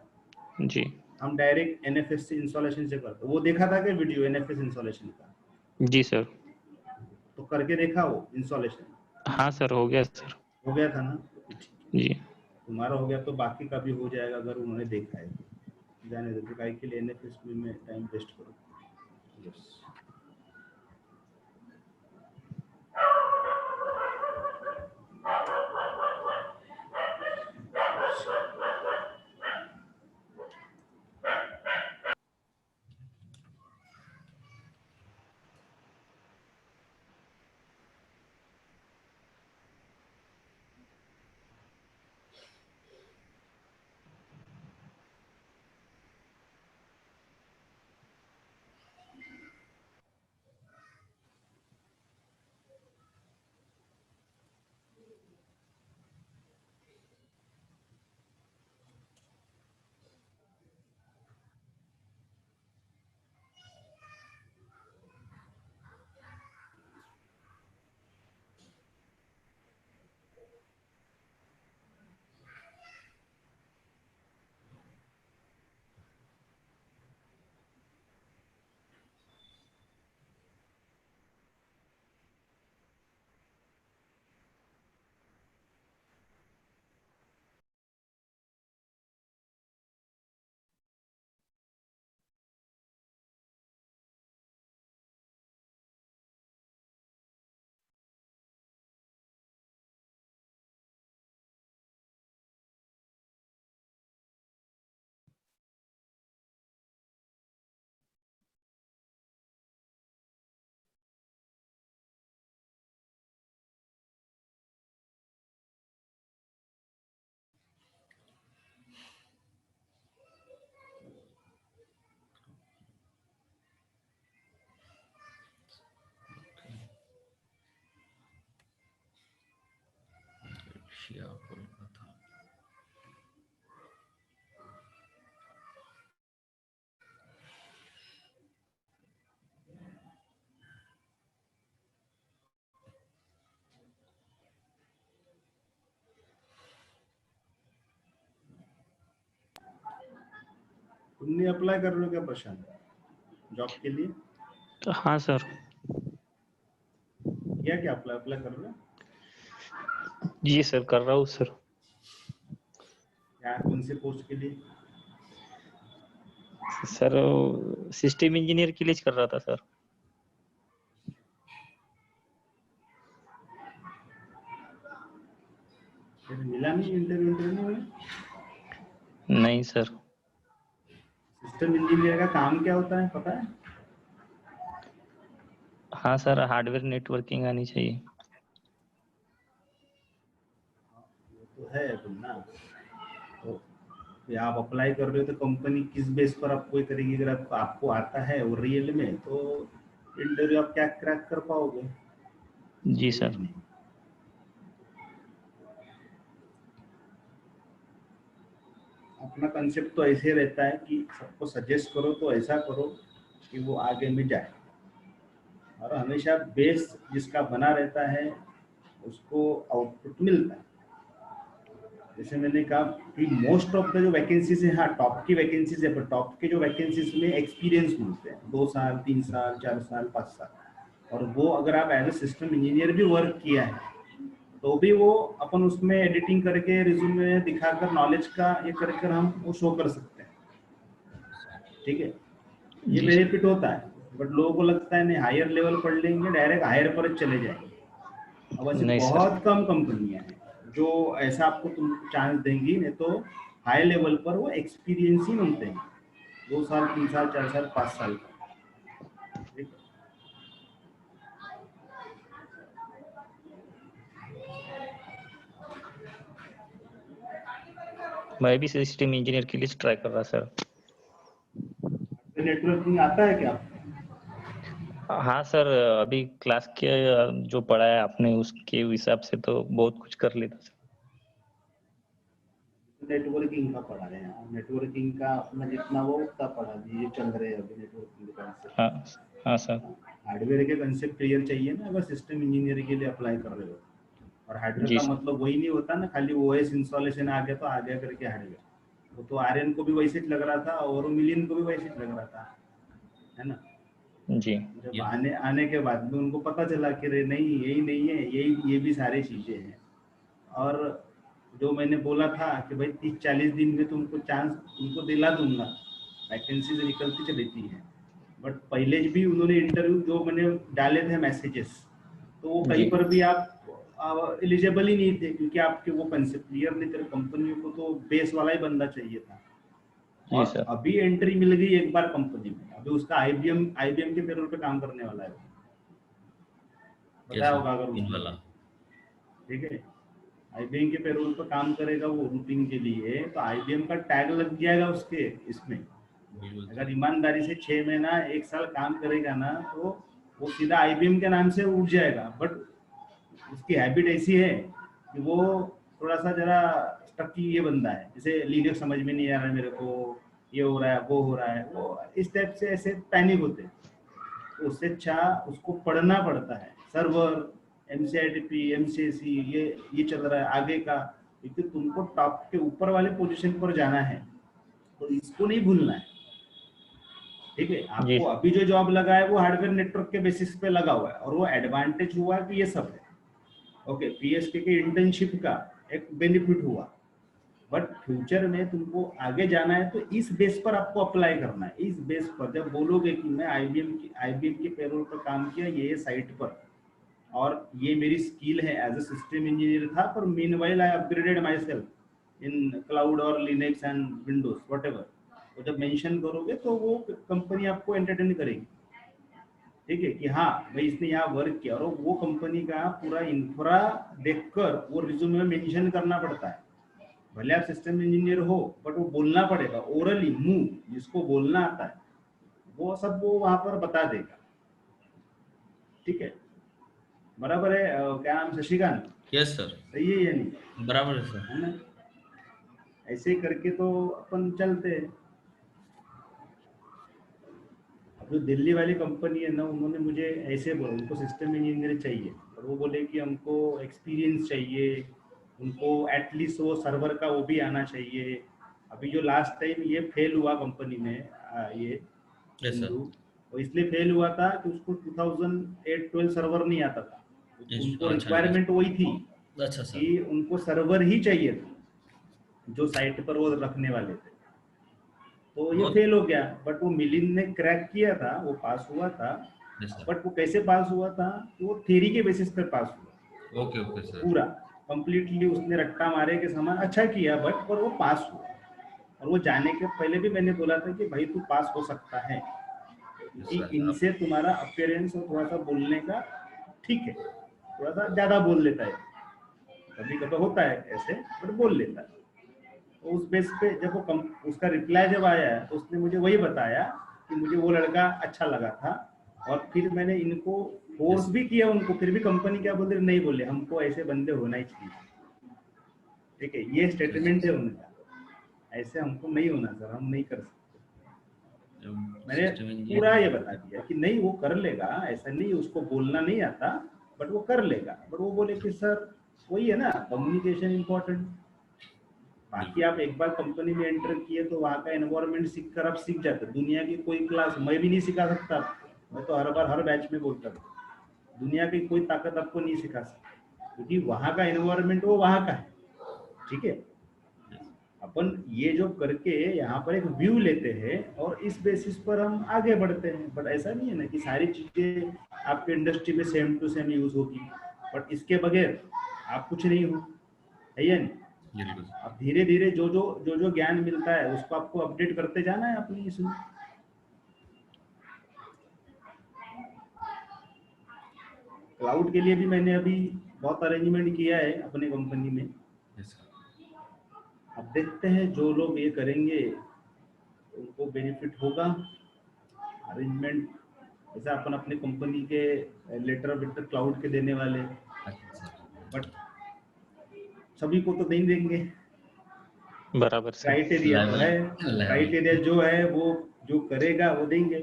जी हम डायरेक्ट एनएफएस से इंस्टॉलेशन से करते, वो देखा था क्या वीडियो एनएफएस इंस्टॉलेशन का? जी सर। तो करके देखा वो इंस्टॉलेशन? हाँ सर, हो गया सर। हो गया था ना? जी तुम्हारा हो गया तो बाकी का भी हो जाएगा, अगर उन्होंने देखा है तो। जाने दो, गाय के लिए एनएफएस में टाइम वेस्ट करो। यस, तुमने अप्लाई कर रहे हो क्या प्रशांत, जॉब के लिए? हाँ सर। क्या क्या अप्लाई कर रहे हो? जी सर, कर रहा हूँ सर। क्या, कौन से पोस्ट के लिए? सर सिस्टम इंजीनियर के लिए कर रहा था सर। फिर मिला नहीं, इंटरव्यू नहीं हुआ? नहीं सर। सिस्टम इंजीनियर का काम क्या होता है पता है? हाँ सर, हार्डवेयर नेटवर्किंग आनी चाहिए। वो तो है ना। तो या आप अप्लाई कर रहे हो तो कंपनी किस बेस पर आपको ये करेगी? अगर आपको आता है वो रियल में, तो इंटरव्यू आप क्या क्रैक कर पाओगे? जी है सर। कि नहीं? अपना कंसेप्ट तो ऐसे रहता है कि सबको सजेस्ट करो तो ऐसा करो कि वो आगे में जाए, और हमेशा बेस जिसका बना रहता है उसको आउटपुट मिलता है। जैसे मैंने कहा कि मोस्ट ऑफ द जो वैकेंसीज है, हाँ टॉप की वैकेंसीज है, पर टॉप के जो वैकेंसीज में एक्सपीरियंस मिलते हैं, 2 साल 3 साल 4 साल 5 साल। और वो अगर आप एज ए सिस्टम इंजीनियर भी वर्क किया है तो भी वो अपन उसमें एडिटिंग करके रिज्यूमे दिखाकर नॉलेज का ये करके हम वो शो कर सकते हैं। ठीक है, ये जी सर। बेनिफिट होता है। बट लोगों को लगता है नहीं, हायर लेवल पढ़ लेंगे डायरेक्ट हायर पर चले जाएंगे। अब ऐसी नहीं सर। बहुत कम कंपनियां हैं जो ऐसा आपको तुम चांस देंगी, नहीं तो हाई लेवल पर वो एक्सपीरियंस ही मिलते हैं, 2 साल 3 साल 4 साल 5 साल का। ठीक है? मैं भी सिस्टम इंजीनियर के लिए ट्राई कर रहा सर। नेटवर्किंग आता है क्या आपको? हाँ सर, अभी क्लास के जो पढ़ाया आपने उसके हिसाब से तो बहुत कुछ कर लेता सर। नेटवर्किंग का पढ़ा रहे हैं, नेटवर्किंग का अपना जितना वो उतना पढ़ा दीजिए, चल रहे हैं अभी नेटवर्किंग का हाँ। कंसेप्ट। हाँ सर। हार्डवेयर के कंसेप्ट क्लियर चाहिए ना अगर सिस्टम इंजीनियर के लिए अप्लाई कर रहे हो। और हार्डवेयर जी का सर। मतलब वही नहीं होता ना खाली ओएस इंस्टॉलेशन आ गया तो आ गया करके हार्डवेयर। वो तो आर्यन को भी वैसे ही लग रहा था और मिलियन को भी वैसे ही लग रहा था, है ना। जी। जब ये आने आने के बाद में उनको पता चला कि रे नहीं यही नहीं है, यही ये भी सारी चीजें हैं। और जो मैंने बोला था कि भाई 30-40 दिन में तुमको चांस तुमको दिला दूंगा, वैकेंसीज निकलती रहती है। बट पहले भी उन्होंने इंटरव्यू जो मैंने डाले थे मैसेजेस, तो वो जी। कहीं पर भी आप एलिजिबल ही नहीं थे, क्योंकि आपके वो कंसेप्ट क्लियर नहीं थे। कंपनियों को तो बेस वाला ही बंदा चाहिए था। जी और सर। अभी एंट्री मिल गई एक बार कंपनी में, अभी उसका आईबीएम के पेरोल पे काम करने वाला है, बताया कैसा होगा अगर इन उसको वाला? तो। ठीक है, आईबीएम के पेरोल पर काम करेगा वो रूटिंग के लिए, तो आईबीएम का टैग लग जाएगा उसके इसमें। बिल्कुल अगर सर। ईमानदारी से 6 महीना 1 साल काम करेगा ना, तो वो सीधा आईबीएम के नाम से उठ जाएगा। बट उसकी हैबिट ऐसी है कि वो थोड़ा सा जरा स्टकी ये बंदा है, जैसे लिनक्स समझ में नहीं आ रहा है मेरे को, ये हो रहा है वो हो रहा है, वो इस टाइप से ऐसे पैनिक होते हैं। तो उससे अच्छा उसको पढ़ना पड़ता है, सर्वर एमसीआईटीपी एमसीएसी ये चल रहा है आगे का, क्योंकि तुमको टॉप के ऊपर वाले पोजीशन पर जाना है, तो इसको नहीं भूलना है। ठीक है, जी। आपको अभी जो जॉब लगा है वो हार्डवेयर नेटवर्क के बेसिस पे लगा हुआ है, और वो एडवांटेज हुआ कि ये सब है। ओके, पीएसके के इंटर्नशिप का एक बेनिफिट हुआ। बट फ्यूचर में तुमको आगे जाना है तो इस बेस पर आपको अप्लाई करना है। इस बेस पर जब बोलोगे कि मैं आईबीएम की पेरोल पर काम किया ये साइट पर, और ये मेरी स्किल है एज अ सिस्टम इंजीनियर था, पर meanwhile I upgraded my self in cloud और लिनक्स एंड विंडोज वॉटेवर, तो जब मेंशन करोगे तो वो कंपनी आपको एंटरटेन करेगी। ठीक है, कि हाँ भाई इसने यहाँ वर्क किया, और वो कंपनी का पूरा इंफ्रा देखकर वो रिज्यूमे में मेंशन करना पड़ता है। भले आप सिस्टम इंजीनियर हो, बट वो बोलना पड़ेगा ओरली, मुंह जिसको बोलना आता है वो सब वो वहां पर बता देगा। ठीक है, बराबर है। क्या नाम, शशिकांत? Yes sir. सही है या नहीं? बराबर है सर। है ना, ऐसे करके तो अपन चलते हैं। अब जो दिल्ली वाली कंपनी है ना, उन्होंने मुझे ऐसे बोला, उनको सिस्टम इंजीनियर चाहिए, और वो बोले कि हमको एक्सपीरियंस चाहिए, उनको एटलीस्ट वो सर्वर का वो भी आना चाहिए, अभी जो लास्ट टाइम ये फेल हुआ कंपनी में ये यस सर, हिंदू, वो इसलिए फेल हुआ था कि उसको 2008-12 सर्वर नहीं आता था। उनको अच्छा रिक्वायरमेंट वही थी अच्छा सर, कि उनको सर्वर ही चाहिए था जो साइट पर वो रखने वाले थे। तो ये बहुत फेल हो गया, बट वो मिलिंद ने क्रैक किया था, वो पास हुआ था। यस सर, बट वो कैसे पास हुआ था कि वो थ्योरी के बेसिस पर पास हुआ ओके ओके सर, पूरा कंप्लीटली, उसने रट्टा मारे के समान अच्छा किया, बट पर वो पास हुआ। और वो जाने के पहले भी मैंने बोला था कि भाई तू पास हो सकता है, यस कि सर, इनसे तुम्हारा अपीयरेंस और थोड़ा सा बोलने का ठीक है, थोड़ा सा ज्यादा बोल लेता है, कभी कभी होता है ऐसे, बट बोल लेता है। तो उस बेस पे जब वो उसका रिप्लाई जब आया तो उसने मुझे वही बताया कि मुझे वो लड़का अच्छा लगा था, और फिर मैंने इनको फोर्स भी किया उनको, फिर भी कंपनी क्या बोल रही, नहीं बोले हमको ऐसे बंदे होना ही चाहिए। ठीक है, ये स्टेटमेंट है उनका, ऐसे हमको नहीं होना सर, हम नहीं कर सकते। मैंने सिस्टम पूरा ये इंजीनियर, बता दिया कि नहीं वो कर लेगा, ऐसा नहीं उसको बोलना नहीं आता, बट वो कर लेगा। बट वो बोले कि सर वही है ना, कम्युनिकेशन इंपॉर्टेंट। बाकी आप एक बार कंपनी में एंटर किए तो वहाँ का एनवायरनमेंट सीख कर आप सीख जाते। दुनिया की कोई क्लास मैं भी नहीं सिखा सकता, मैं तो हर बार हर बैच में बोलता हूँ, दुनिया की कोई ताकत आपको नहीं सिखा सकती, क्योंकि वहाँ का एनवायरनमेंट वो वहाँ का है। ठीक है, अपन ये जो करके यहाँ पर एक व्यू लेते हैं और इस बेसिस पर हम आगे बढ़ते हैं। बट ऐसा नहीं है ना कि सारी चीजें आपके इंडस्ट्री में सेम टू सेम यूज होगी, बट इसके बगैर आप कुछ नहीं हो, है या नहीं। बिल्कुल अब धीरे धीरे जो ज्ञान मिलता है उसको आपको अपडेट करते जाना है अपनी इसमें। क्लाउड के लिए भी मैंने अभी बहुत अरेंजमेंट किया है अपने कंपनी में। यस सर, अब देखते हैं जो लोग ये करेंगे उनको बेनिफिट होगा। अरेंजमेंट जैसे अपन अपने कंपनी के लेटर वेटर क्लाउड के देने वाले, अच्छा सर, बट सभी को तो नहीं देंगे। बराबर सर। क्राइटेरिया तो है, क्राइटेरिया जो है वो जो करेगा वो देंगे,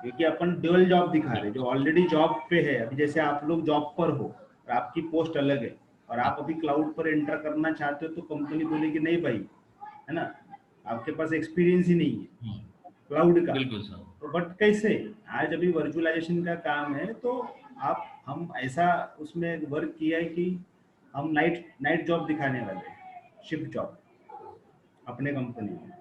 क्योंकि अपन ड्यूअल जॉब दिखा रहे हैं, जो ऑलरेडी जॉब पे है। अभी जैसे आप लोग जॉब पर हो और आपकी पोस्ट अलग है, और आप अभी क्लाउड पर एंटर करना चाहते हो, तो कंपनी बोलेगी नहीं भाई, है ना, आपके पास एक्सपीरियंस ही नहीं है क्लाउड का। बिल्कुल सर, तो बट कैसे, आज अभी वर्चुअलाइजेशन का काम है, तो आप हम ऐसा उसमें वर्क किया है कि हम नाइट नाइट जॉब दिखाने वाले हैं, शिफ्ट जॉब अपने कंपनी में।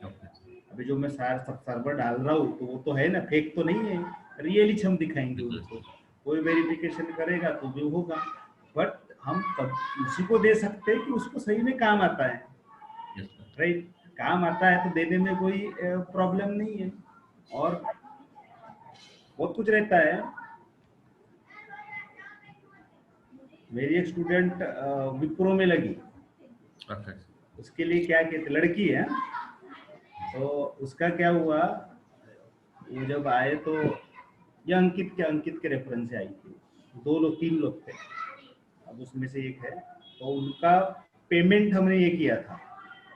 ओके अभी जो मैं सर्वर डाल रहा हूँ तो वो तो है ना, फेक तो नहीं है, रियली हम दिखाएंगे बिल्कुल उनको। कोई वेरिफिकेशन करेगा तो भी होगा, बट हम तब उसी को दे सकते हैं कि उसको सही में काम आता है, यस सर, राइट। काम आता है तो देने में कोई प्रॉब्लम नहीं है। और बहुत कुछ रहता है। मेरी एक स्टूडेंट विप्रो में लगी, परफेक्ट, उसके लिए क्या कहते, लड़की है, तो उसका क्या हुआ, वो जब आए तो ये अंकित के रेफरेंस से आई थी। दो लोग तीन लोग थे, अब उसमें से एक है, तो उनका पेमेंट हमने ये किया था,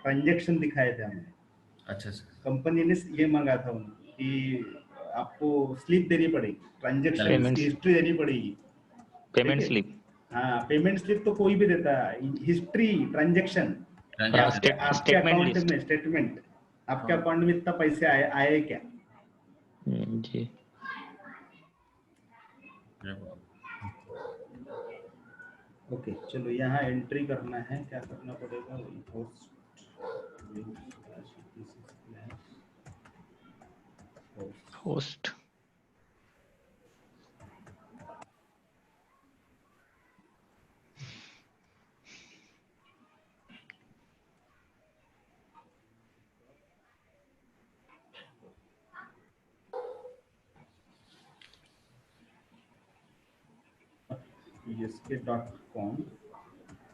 ट्रांजेक्शन दिखाए थे हमने। अच्छा सर, कंपनी ने ये मांगा था उनको कि आपको स्लिप देनी पड़ेगी, ट्रांजेक्शन की पेमेंट्स, हिस्ट्री देनी पड़ेगी। ठीक पेमेंट है, स्लिप। हाँ पेमेंट स्लिप तो कोई भी देता है, हिस्ट्री ट्रांजेक्शन कि ट्रांजेक्शन, आपके स्टेटमेंट अकाउंट लिस्ट। में स्टेटमेंट, आपके अकाउंट में इतना पैसे आए आए क्या। जी। ओके चलो, यहाँ एंट्री करना है, क्या करना पड़ेगा, होस्ट होस्ट।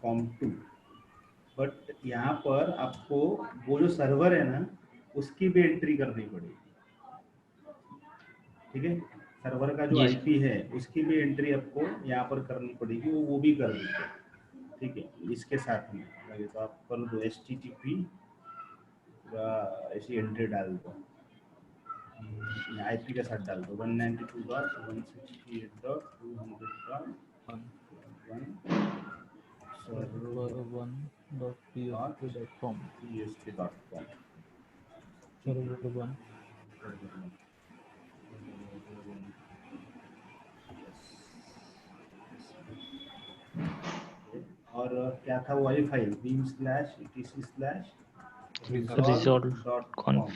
com2। बट यहाँ पर आपको वो जो सर्वर है ना उसकी भी एंट्री करनी पड़ेगी। ठीक है, सर्वर का जो जी सर। आईपी है उसकी भी एंट्री आपको यहाँ पर करनी पड़ेगी, वो भी कर दीजिए। ठीक है, इसके साथ में लगे तो आप कर दो HTTP ऐसी एंट्री डाल दो, आईपी के साथ डाल दो 192.168.200.1 सर्वर 1 .psk.com psk.com server 1 और क्या था वाली फाइल beam/etc/resolve.com resolve.conf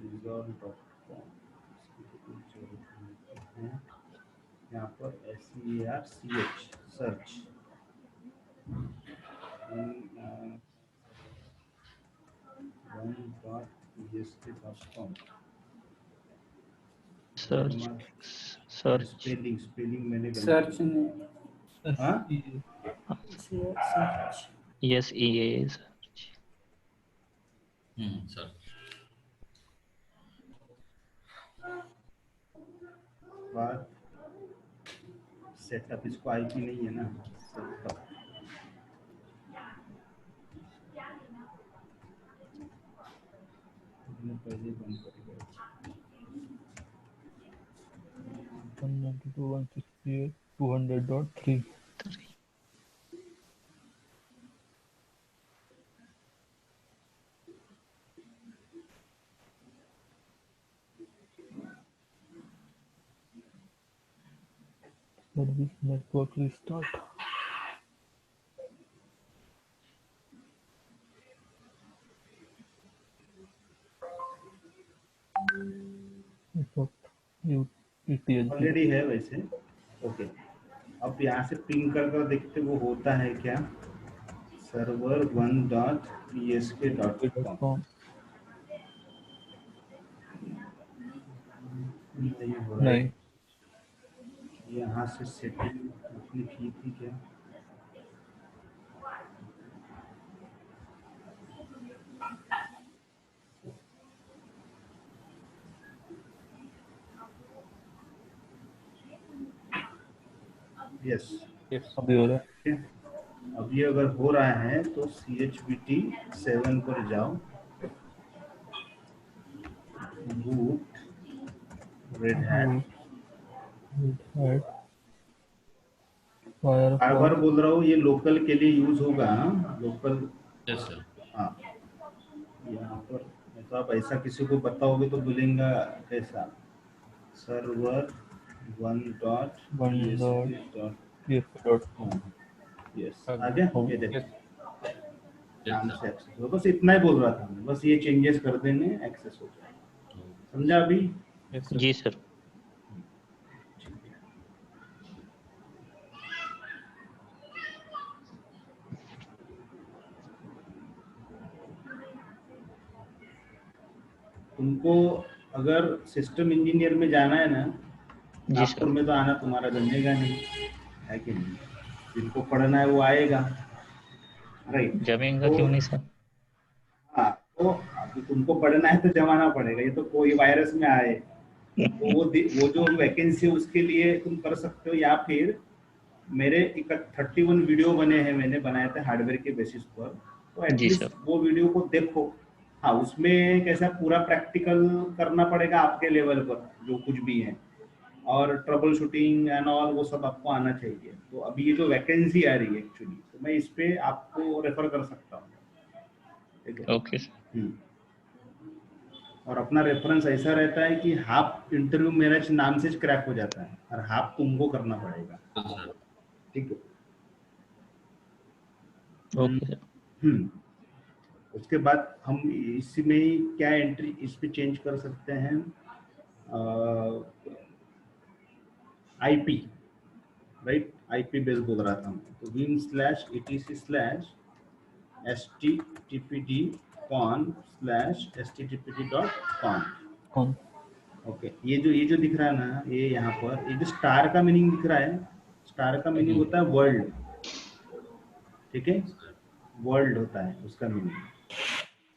resolve.com यहाँ पर SERCH search one.psk.com search spelling मैंने सर्च नहीं हाँ search yes EA search sir बाद सेटअप इसको आईपी नहीं है ना सेटअप पहले बंद करेगा 192.168.200.3 service network restart ऑलरेडी है वैसे ओके अब यहाँ से पिंग कर देखते वो होता है क्या सर्वर 1.psk.com नहीं हो रहा है नहीं यहाँ से सेटिंग अपनी की थी क्या यस अभी हो रहा है अभी अगर हो रहा है तो chbt 7 पर जाओ boot red hat बार बार बोल रहा हूँ ये लोकल के लिए यूज होगा लोकल यस सर हाँ यहाँ पर तो आप ऐसा किसी को बताओगे तो बोलेंगे कैसा सर्वर 1.psk.com यस आ गया ये देखो नाम से एक्सेस हो बस इतना ही बोल रहा था मैं बस ये चेंजेस कर देंगे एक्सेस हो जाएगा समझा अभी जी सर तुमको अगर सिस्टम इंजीनियर में जाना है ना जी नागपुर सर में तो आना तुम्हारा जमेगा नहीं है कि नहीं जिनको पढ़ना है वो आएगा राइट जमेगा क्यों नहीं सर हाँ तो अभी तुमको पढ़ना है तो जमाना पड़ेगा ये तो कोई वायरस में आए तो वो जो वैकेंसी है उसके लिए तुम कर सकते हो या फिर मेरे 31 वीडियो बने हैं मैंने बनाए थे हार्डवेयर के बेसिस पर तो जी एटलीस्ट सर वो वीडियो को देखो हाँ उसमें कैसा पूरा प्रैक्टिकल करना पड़ेगा आपके लेवल पर जो कुछ भी है और ट्रबल शूटिंग एंड ऑल वो सब आपको आना चाहिए तो अभी ये जो वैकेंसी आ रही है एक्चुअली तो मैं इस पे आपको रेफर कर सकता हूँ ठीक है ओके सर और अपना रेफरेंस ऐसा रहता है कि हाफ इंटरव्यू मेरा नाम से क्रैक हो जाता है और हाफ तुमको करना पड़ेगा सर ठीक है ओके सर उसके बाद हम इसमें क्या एंट्री इस पे चेंज कर सकते हैं आईपी राइट आईपी बेस बोल रहा था तो vim/etc/httpd.con/httpd.com ओके ये जो दिख रहा है ना ये यहाँ पर ये जो स्टार का मीनिंग दिख रहा है स्टार का मीनिंग होता है वर्ल्ड ठीक है वर्ल्ड होता है उसका मीनिंग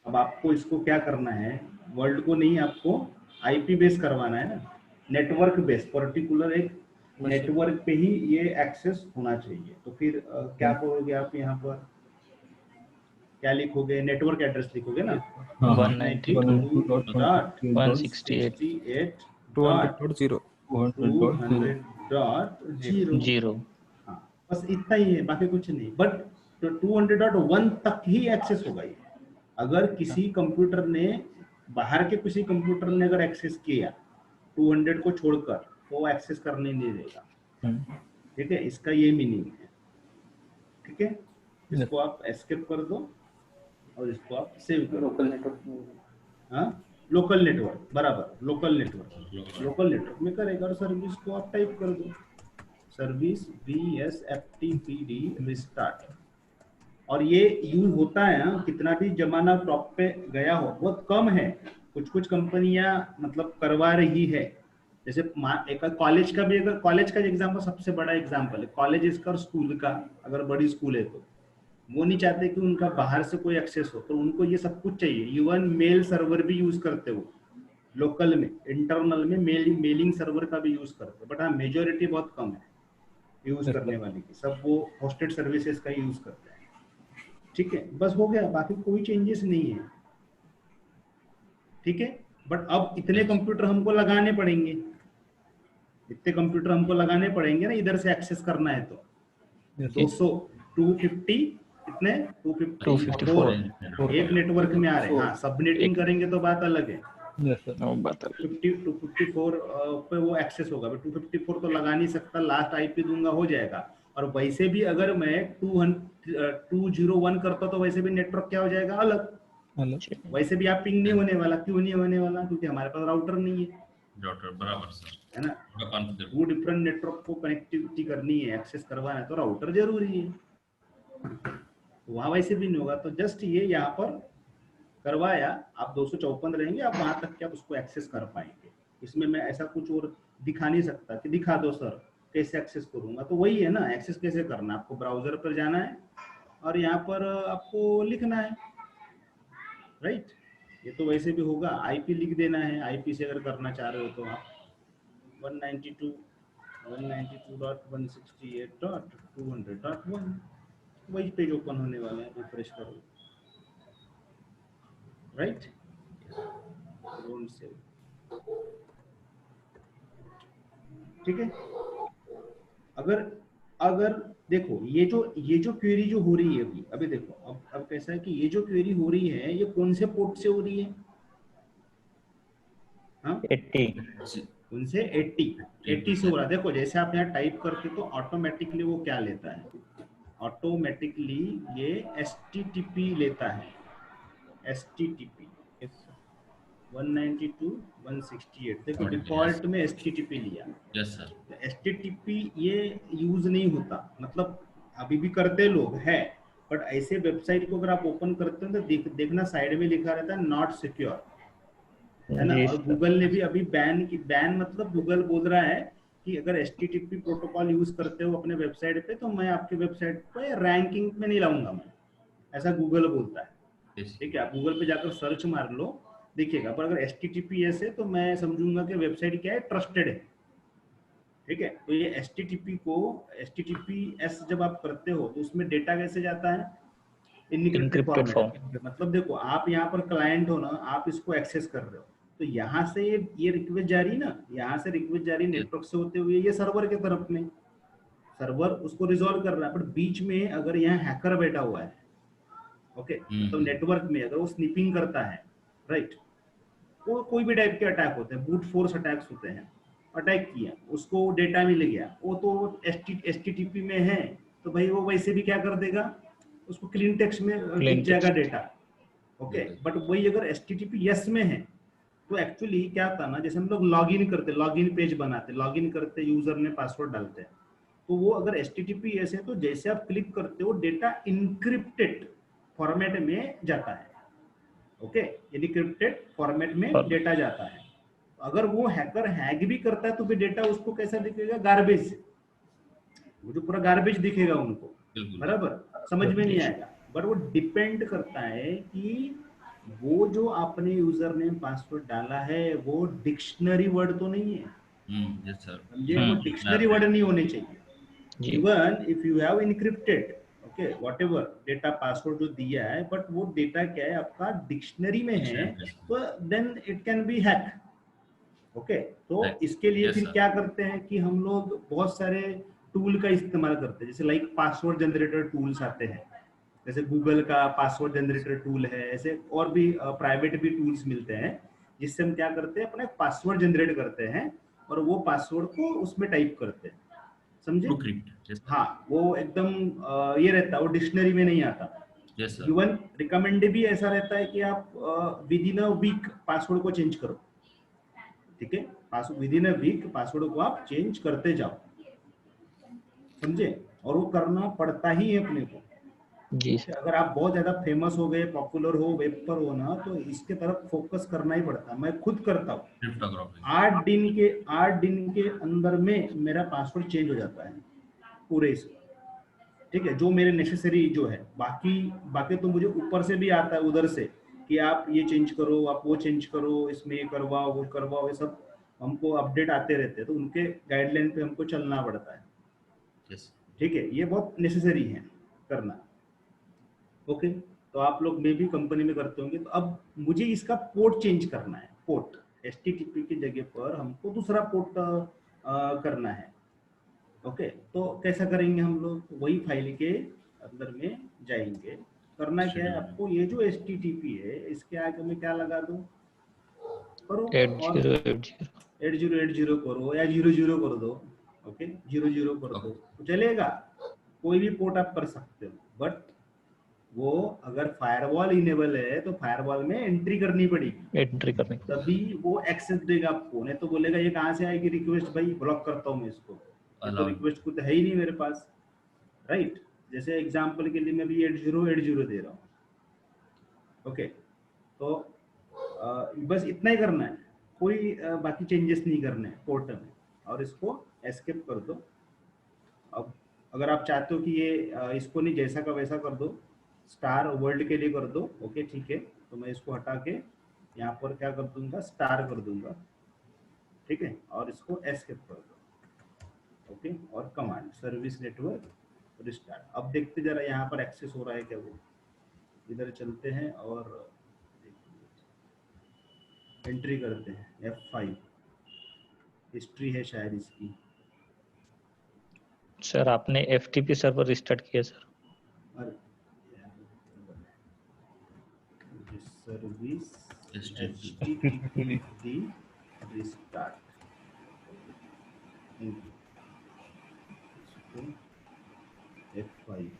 अब आपको इसको क्या करना है वर्ल्ड को नहीं आपको आईपी बेस करवाना है ना नेटवर्क बेस पर्टिकुलर एक नेटवर्क पे ही ये एक्सेस होना चाहिए तो फिर क्या करोगे आप यहाँ पर क्या लिखोगे नेटवर्क एड्रेस लिखोगे ना 192.168.200.0 192.200.0 हाँ बस इतना ही है बाकी कुछ नहीं बट तो 200.1 तक ही एक्सेस होगा ये। अगर किसी कंप्यूटर ने, बाहर के किसी कंप्यूटर ने अगर एक्सेस किया 200 को छोड़कर, वो एक्सेस करने नहीं देगा। ठीक है, इसका ये मीनिंग है। ठीक है, इसको आप एस्केप कर दो और इसको आप सेव करो। लोकल नेटवर्क, हाँ, लोकल नेटवर्क, बराबर, लोकल नेटवर्क में करेगा। और सर्विस को आप टाइप कर दो, सर्विस VSFTPD रिस्टार्ट। और ये यूज होता है ना, कितना भी जमाना टॉप पे गया हो, बहुत कम है। कुछ कंपनियां मतलब करवा रही है। जैसे एक कॉलेज का भी, अगर कॉलेज का एग्जाम्पल सबसे बड़ा एग्जाम्पल है, कॉलेज का और स्कूल का, अगर बड़ी स्कूल है तो वो नहीं चाहते कि उनका बाहर से कोई एक्सेस हो, तो उनको ये सब कुछ चाहिए। इवन मेल सर्वर भी यूज करते हो लोकल में, इंटरनल में मेलिंग सर्वर का भी यूज करते हो। बट हाँ, मेजोरिटी बहुत कम है यूज करने वाले की, सब वो होस्टेड सर्विसेज का यूज करते हैं। ठीक है, बस हो गया, बाकी कोई चेंजेस नहीं है। ठीक है, बट अब इतने कंप्यूटर हमको लगाने पड़ेंगे, ना इधर से एक्सेस करना है तो 200 250 कितने 254 एक नेटवर्क में आ रहे हैं। हाँ, सबनेटिंग करेंगे तो बात अलग है। 50 to 54 पे वो एक्सेस होगा। 254 तो लगा नहीं सकता, लास्ट आईपी दूंगा हो जाएगा। और वैसे भी अगर मैं 201 करता तो वैसे भी नेटवर्क क्या हो जाएगा, अलग। वैसे भी आप पिंग नहीं होने वाला। क्यों नहीं होने वाला? क्योंकि हमारे पास राउटर नहीं है, बराबर सर, है ना। वो डिफरेंट नेटवर्क को कनेक्टिविटी करनी है, एक्सेस करवाना है, तो राउटर जरूरी है। वहां वैसे भी नहीं होगा, तो जस्ट ये यहाँ पर करवाया, आप 254 रहेंगे, आप वहां तक के आप उसको एक्सेस कर पाएंगे। इसमें मैं ऐसा कुछ और दिखा नहीं सकता कि दिखा दो सर कैसे एक्सेस करूंगा। तो वही है ना, एक्सेस कैसे करना, आपको ब्राउजर पर जाना है और यहाँ पर आपको लिखना है, राइट। ये तो वैसे भी होगा, आईपी लिख देना है। आईपी से अगर करना चाह रहे हो तो आप 192.168.200.1 वही पेज ओपन होने वाला है। रिफ्रेश करो, राइट। Don't save. ठीक है, अगर देखो ये जो क्वेरी जो हो रही है अभी देखो, अब कैसा है कि ये जो क्वेरी हो रही है ये कौन से पोर्ट से हो रही है? हाँ, 80 उनसे 80 से हो रहा है। देखो जैसे आप यहाँ टाइप करते तो ऑटोमेटिकली वो क्या लेता है, ऑटोमेटिकली ये HTTP लेता है। HTTP 192.168 देखो डिफॉल्ट में HTTP लिया। Yes sir. HTTP ये यूज नहीं होता, मतलब अभी भी करते लोग हैं, बट ऐसे वेबसाइट को अगर आप ओपन करते हो तो देखना साइड में लिखा रहता है नॉट सिक्योर, है ना। और गूगल ने भी अभी बैन मतलब गूगल बोल रहा है कि अगर HTTP प्रोटोकॉल यूज करते हो अपने वेबसाइट पे तो मैं आपके वेबसाइट पे रैंकिंग में नहीं लाऊंगा मैं, ऐसा गूगल बोलता है। ठीक है, आप गूगल पे जाकर सर्च मार लो, देखिएगा। पर अगर HTTPS है तो मैं समझूंगा कि वेबसाइट क्या है, ट्रस्टेड है। ठीक है, तो ये HTTPS जब आप करते हो तो उसमें डेटा कैसे जाता है, इनक्रिप्टेड फॉर्म। मतलब देखो आप यहाँ पर क्लाइंट हो ना, आप इसको एक्सेस कर रहे हो, तो यहाँ से ये रिक्वेस्ट जारी ना, यहाँ से रिक्वेस्ट जारी नेटवर्क से होते हुए ये सर्वर के तरफ में, सर्वर उसको रिजॉल्व कर रहा है। बट बीच में अगर यहाँ हैकर बैठा हुआ है, ओके, मतलब नेटवर्क में अगर वो स्निपिंग करता है, राइट, वो कोई भी टाइप के अटैक होते हैं, ब्रूट फोर्स अटैक्स होते हैं, अटैक किया, उसको डेटा मिल गया, वो तो HTTP में है, तो भाई वो वैसे भी क्या कर देगा, उसको क्लीन टेक्स्ट में दिख जाएगा डेटा, ओके। बट वही अगर HTTPS में है तो एक्चुअली क्या था ना, जैसे हम लोग लॉगिन करते, लॉगिन पेज बनाते, लॉगिन करते, यूजर ने पासवर्ड डालते हैं, तो वो अगर HTTPS है तो जैसे आप क्लिक करते हो डेटा इनक्रिप्टेड फॉर्मेट में जाता है, ओके, इनक्रिप्टेड फॉर्मेट में डेटा जाता है। अगर वो हैकर हैक भी करता है तो भी डेटा उसको कैसा दिखेगा, गार्बेज, वो जो पूरा गार्बेज दिखेगा उनको, बराबर, समझ में नहीं आएगा। बट वो डिपेंड करता है कि वो जो आपने यूजर नेम पासवर्ड डाला है वो डिक्शनरी वर्ड तो नहीं है, यस सर, समझे, वो डिक्शनरी वर्ड नहीं होने चाहिए। Even if you have encrypted, okay, whatever data password जो दिया है, बट वो डेटा क्या है आपका डिक्शनरी में है, तो then it can be hack, okay. तो इसके लिए फिर क्या करते हैं कि हम लोग बहुत सारे टूल का इस्तेमाल करते हैं, जैसे लाइक पासवर्ड जनरेटर टूल्स आते हैं, जैसे गूगल का पासवर्ड जनरेटर टूल है, ऐसे और भी प्राइवेट भी टूल्स मिलते हैं जिससे हम क्या करते हैं, अपना पासवर्ड जनरेट करते हैं और वो पासवर्ड को उसमें टाइप करते हैं, समझे? प्रोक्रिप्ट, यस हाँ, वो एकदम ये रहता है, वो डिक्शनरी में नहीं आता। यस सर, इवन रिकमेंड भी ऐसा रहता है कि आप with in a week password को चेंज करो, ठीक है? Password with in a week password को आप चेंज करते जाओ, समझे? और वो करना पड़ता ही है अपने को। जी सर। अगर आप बहुत ज्यादा फेमस हो गए, पॉपुलर हो, वेब पर हो ना, तो इसके तरफ फोकस करना ही पड़ता है। मैं खुद करता हूँ। क्रिप्टोग्राफी, 8 दिन के अंदर में मेरा पासवर्ड चेंज हो जाता है पूरे इसका, ठीक है? जो मेरे नेसेसरी जो है, बाकी बाकी तो मुझे ऊपर से भी आता है उधर से कि आप ये चेंज करो, आप वो चेंज करो, इसमें ये करवाओ, वो करवाओ, ये सब हमको अपडेट आते रहते हैं, तो उनके गाइडलाइन पे हमको चलना पड़ता है, यस ठीक है? ये बहुत नेसेसरी है करना। ओके, तो आप लोग में भी कंपनी में करते होंगे। तो अब मुझे इसका पोर्ट चेंज करना है, पोर्ट HTTP की जगह पर हमको दूसरा पोर्ट करना है। ओके, तो कैसा करेंगे हम लोग? वही फाइल के अंदर में जाएंगे। करना क्या है आपको, ये जो HTTP है इसके आगे में क्या लगा दो, करो, और 8080 8080 करो या 00 कर दो। ओके, 00 कर दो तो चलेगा, कोई भी पोर्ट आप कर सकते हो। बट वो अगर फायरवॉल इनेबल है तो फायरवॉल में एंट्री करनी पड़ेगी, एंट्री करने को। तभी वो एक्सेस देगा आपको। नहीं तो बोलेगा ये कहाँ से आएगी रिक्वेस्ट, भाई ब्लॉक करता हूँ मैं इसको, ये तो रिक्वेस्ट कुछ है ही नहीं मेरे पास, राइट? जैसे एग्जांपल के लिए मैं भी 8080 दे रहा हूँ। ओके, तो बस इतना ही करना है, कोई बाकी चेंजेस नहीं करने हैं पोर्ट में, और इसको एस्केप कर दो। अब अगर आप चाहते हो कि ये इसको नहीं, जैसा का वैसा कर दो, स्टार वर्ल्ड के लिए कर दो, ओके ठीक है, तो मैं इसको हटा के यहाँ पर क्या कर दूंगा, स्टार कर दूंगा, ठीक है, और इसको एस्केप कर दो। ओके, और कमांड सर्विस नेटवर्क रिस्टार्ट। अब देखते जरा यहाँ पर एक्सेस हो रहा है क्या, वो इधर चलते हैं और एंट्री करते हैं F5, हिस्ट्री है शायद इसकी। सर आपने FTP सर्वर रिस्टार्ट किया सर? और सर्विस HTTP रिस्टार्ट, F5।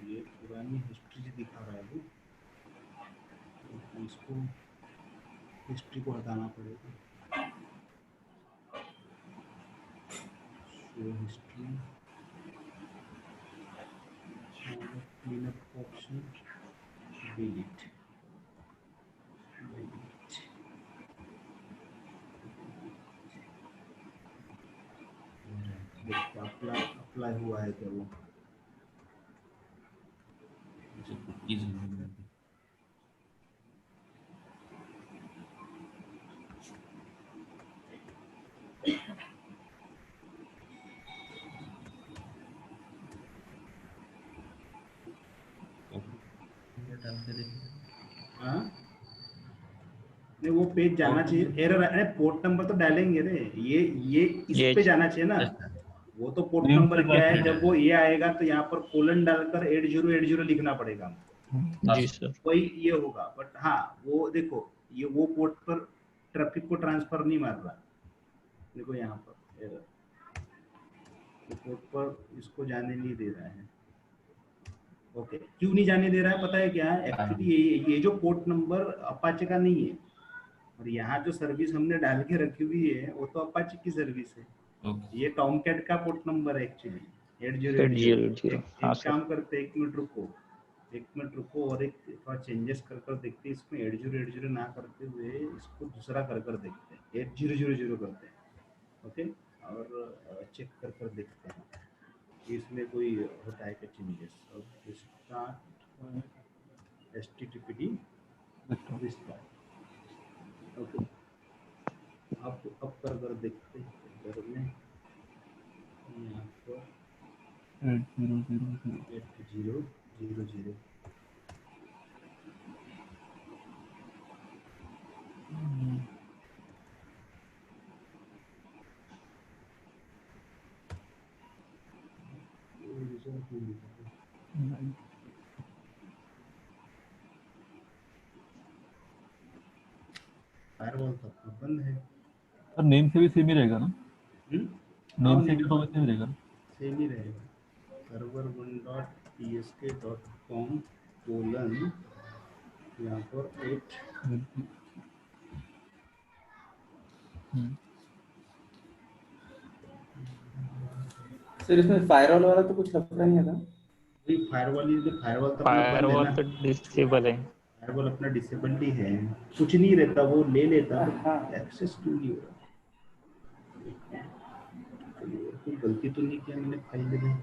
ये पुरानी हिस्ट्री दिखा रहा है वो, तो इसको हिस्ट्री को हटाना पड़ेगा। Show history, clean up option, delete, apply हुआ है क्या वो? हाँ, नहीं वो पेज जाना चाहिए, एरर है, पोर्ट नंबर तो डालेंगे रे, ये इस पे जाना चाहिए ना। वो तो पोर्ट नंबर क्या है, जब वो ये आएगा तो यहाँ पर कोलन डालकर 8080 लिखना पड़ेगा हमको, जी सर। वही ये होगा। बट हाँ, वो देखो, ये वो पोर्ट पर ट्रैफिक को ट्रांसफर नहीं मार रहा, देखो यहाँ पर एरर, तो पोर्ट पर इसको जाने नहीं दे रहा है। ओके, क्यों नहीं जाने दे रहा है पता है क्या? एक्चुअली ये जो पोर्ट नंबर अपाचे का नहीं है, और यहाँ जो सर्विस हमने डाल के रखी हुई है वो तो अपाचे की सर्विस है। ये टॉमकैट का पोर्ट नंबर है एक्चुअली 8080। हाँ एक सर। काम करते हैं, 1 मिनट रुको और एक थोड़ा चेंजेस कर देखते हैं इसमें। 8080 ना करते हुए इसको दूसरा कर देखते हैं, 8000 करते हैं। ओके, और चेक कर देखते हैं कि इसमें कोई होता है क्या चेंजेस। अब स्टार्ट HTTPD रिस्टार्ट। ओके, अब कर देखते हैं इधर में, यहाँ पर 8000। फायरवॉल तो अपना बंद है। सर नेम से भी सेम ही रहेगा ना? नेम से नेम भी तो सेम रहेगा। सेम ही रहेगा। server1.tsk.com कोलन यहाँ पर 8 सर इसमें फायरवॉल वाला तो कुछ लफड़ा नहीं है था। फायरवॉल तो अपना बंद है फायरवॉल ना। तो डिसेबल है। फायरवॉल अपना डिसेबल ही है, कुछ नहीं रहता, वो ले लेता, हाँ। एक्सेस क्यों नहीं हो रहा? कोई गलती तो नहीं किया मैंने फाइल में?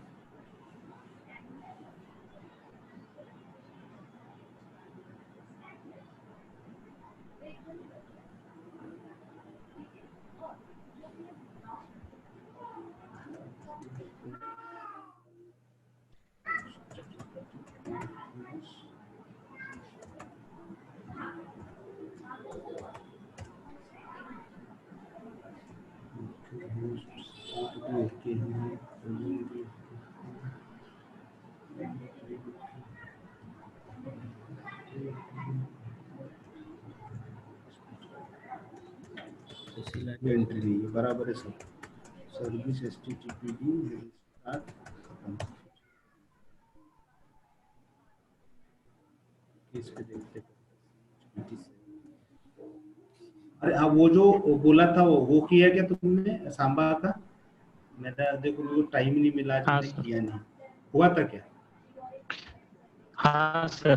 ओके है। एंट्री नहीं है, बराबर है सब। सर्विस httpd स्टार्ट खत्म। इस पे देखते हैं। अरे हाँ, वो जो बोला था वो किया क्या तुमने सांबा का? मेरा देखो मुझे टाइम नहीं मिला आज, हाँ मैंने सर। किया नहीं। हुआ था क्या? हाँ सर।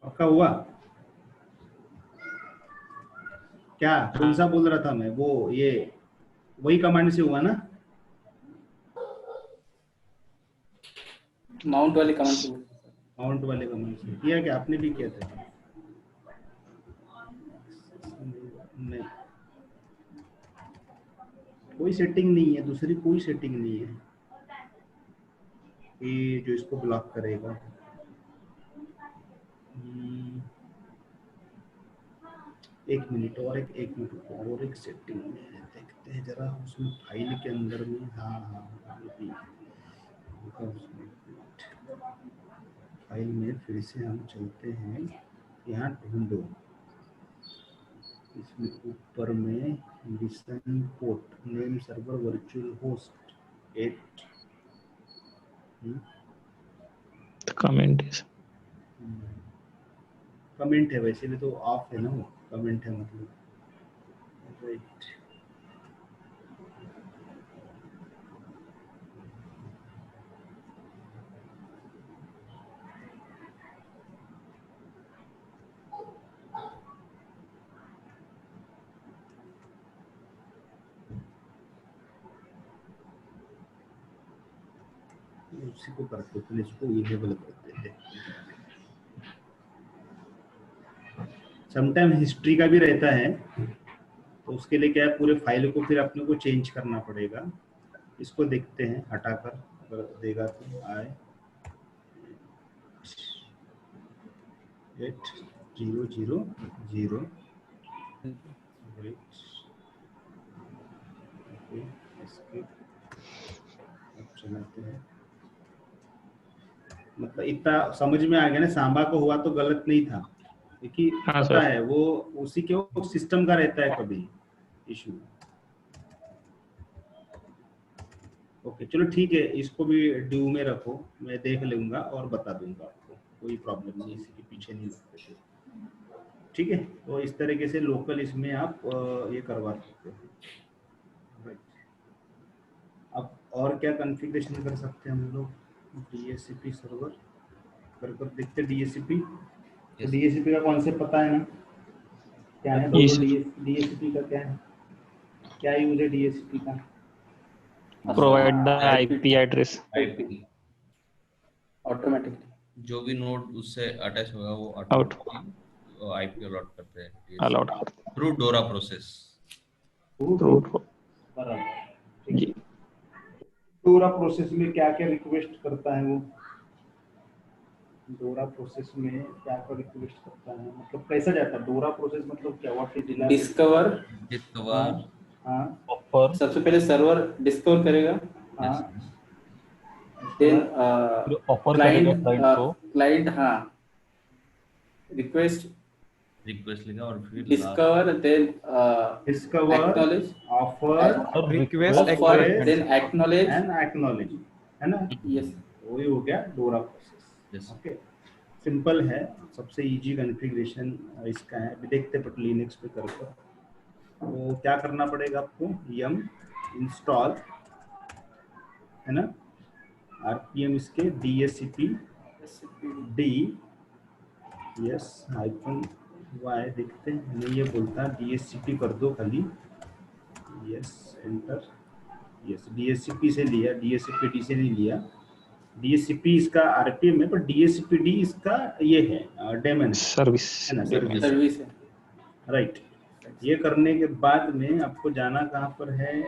पक्का हुआ? क्या कौन सा बोल रहा था मैं? वो ये वही कमांड से हुआ ना? माउंट वाले कमांड से। माउंट वाले कमांड से किया क्या? आपने भी किया था? नहीं, कोई सेटिंग नहीं है, दूसरी कोई सेटिंग नहीं है कि जो इसको ब्लॉक करेगा। एक मिनट और एक मिनट और एक सेटिंग में देखते हैं जरा, उसमें फाइल के अंदर में। हाँ हाँ, ये भी उसमें फाइल में फिर से हम चलते हैं। यहाँ ढूंढो, इसमें ऊपर में listen port name server virtual host 8 comment है। कमेंट है, वैसे भी तो ऑफ है ना, वो कमेंट है मतलब। राइट, उसी को करते थे, इसको इनेबल करते थे। समटाइम हिस्ट्री का भी रहता है, तो उसके लिए क्या है, पूरे फाइल को फिर अपने को चेंज करना पड़ेगा। इसको देखते हैं हटाकर, अगर देगा तो आए 8000 चलाते हैं। मतलब इतना समझ में आ गया ना, सांबा को हुआ तो गलत नहीं था, क्योंकि हाँ पता सर। है वो उसी के वो सिस्टम का रहता है कभी इशू। ओके चलो ठीक है, इसको भी ड्यू में रखो, मैं देख लूंगा और बता दूंगा आपको, कोई प्रॉब्लम नहीं, इसी के पीछे नहीं लगते। ठीक है, तो इस तरीके से लोकल इसमें आप ये करवा सकते हो। राइट, अब और क्या कॉन्फ़िगरेशन कर सकते हैं हम लोग? DHCP सर्वर कर देखते हैं। DHCP, तो DHCP का कॉन्सेप्ट पता है ना क्या है? Yes, बोलो DHCP का क्या है, क्या यूज है DHCP का? Provide the IP address. IP automatically जो भी नोड उससे अटैच होगा वो आउट ऑटोमेटिकली आईपी अलॉट करते हैं अलाउड करते थ्रू डोरा प्रोसेस। हैं। बराबर, जी। पूरा प्रोसेस में क्या क्या रिक्वेस्ट करता है वो? डोरा प्रोसेस में क्या क्या रिक्वेस्ट करता है, मतलब कैसा जाता है डोरा प्रोसेस, मतलब क्या व्हाट इज डिस्कवर, डिस्कवर हाँ ऑफर, सबसे पहले सर्वर डिस्कवर करेगा, हाँ देन फिर ऑफर करेगा क्लाइंट को, क्लाइंट हाँ रिक्वेस्ट रिक्वेस्ट लेगा और फिर discover, then discover, acknowledge, offer, और request offer, acknowledgement then acknowledge, and acknowledge, है ना, यस वही हो गया डोरा प्रोसेस। Yes. ओके, सिंपल है, सबसे इजी कॉन्फ़िगरेशन इसका है। अभी देखते हैं लिनक्स पे करके। तो क्या करना पड़ेगा आपको, यम इंस्टॉल, है ना, आरपीएम इसके DSCP D, yes hyphen Y, देखते हैं नहीं ये बोलता, DSCP कर दो खाली, यस एंटर, यस DSCP से लिया, DSCP D से नहीं लिया, DSCP इसका आरपीएम है, पर DSCP D इसका ये है डेमन सर्विस है ना, सर्विस, सर्विस है, राइट। ये करने के बाद में आपको जाना कहाँ पर है,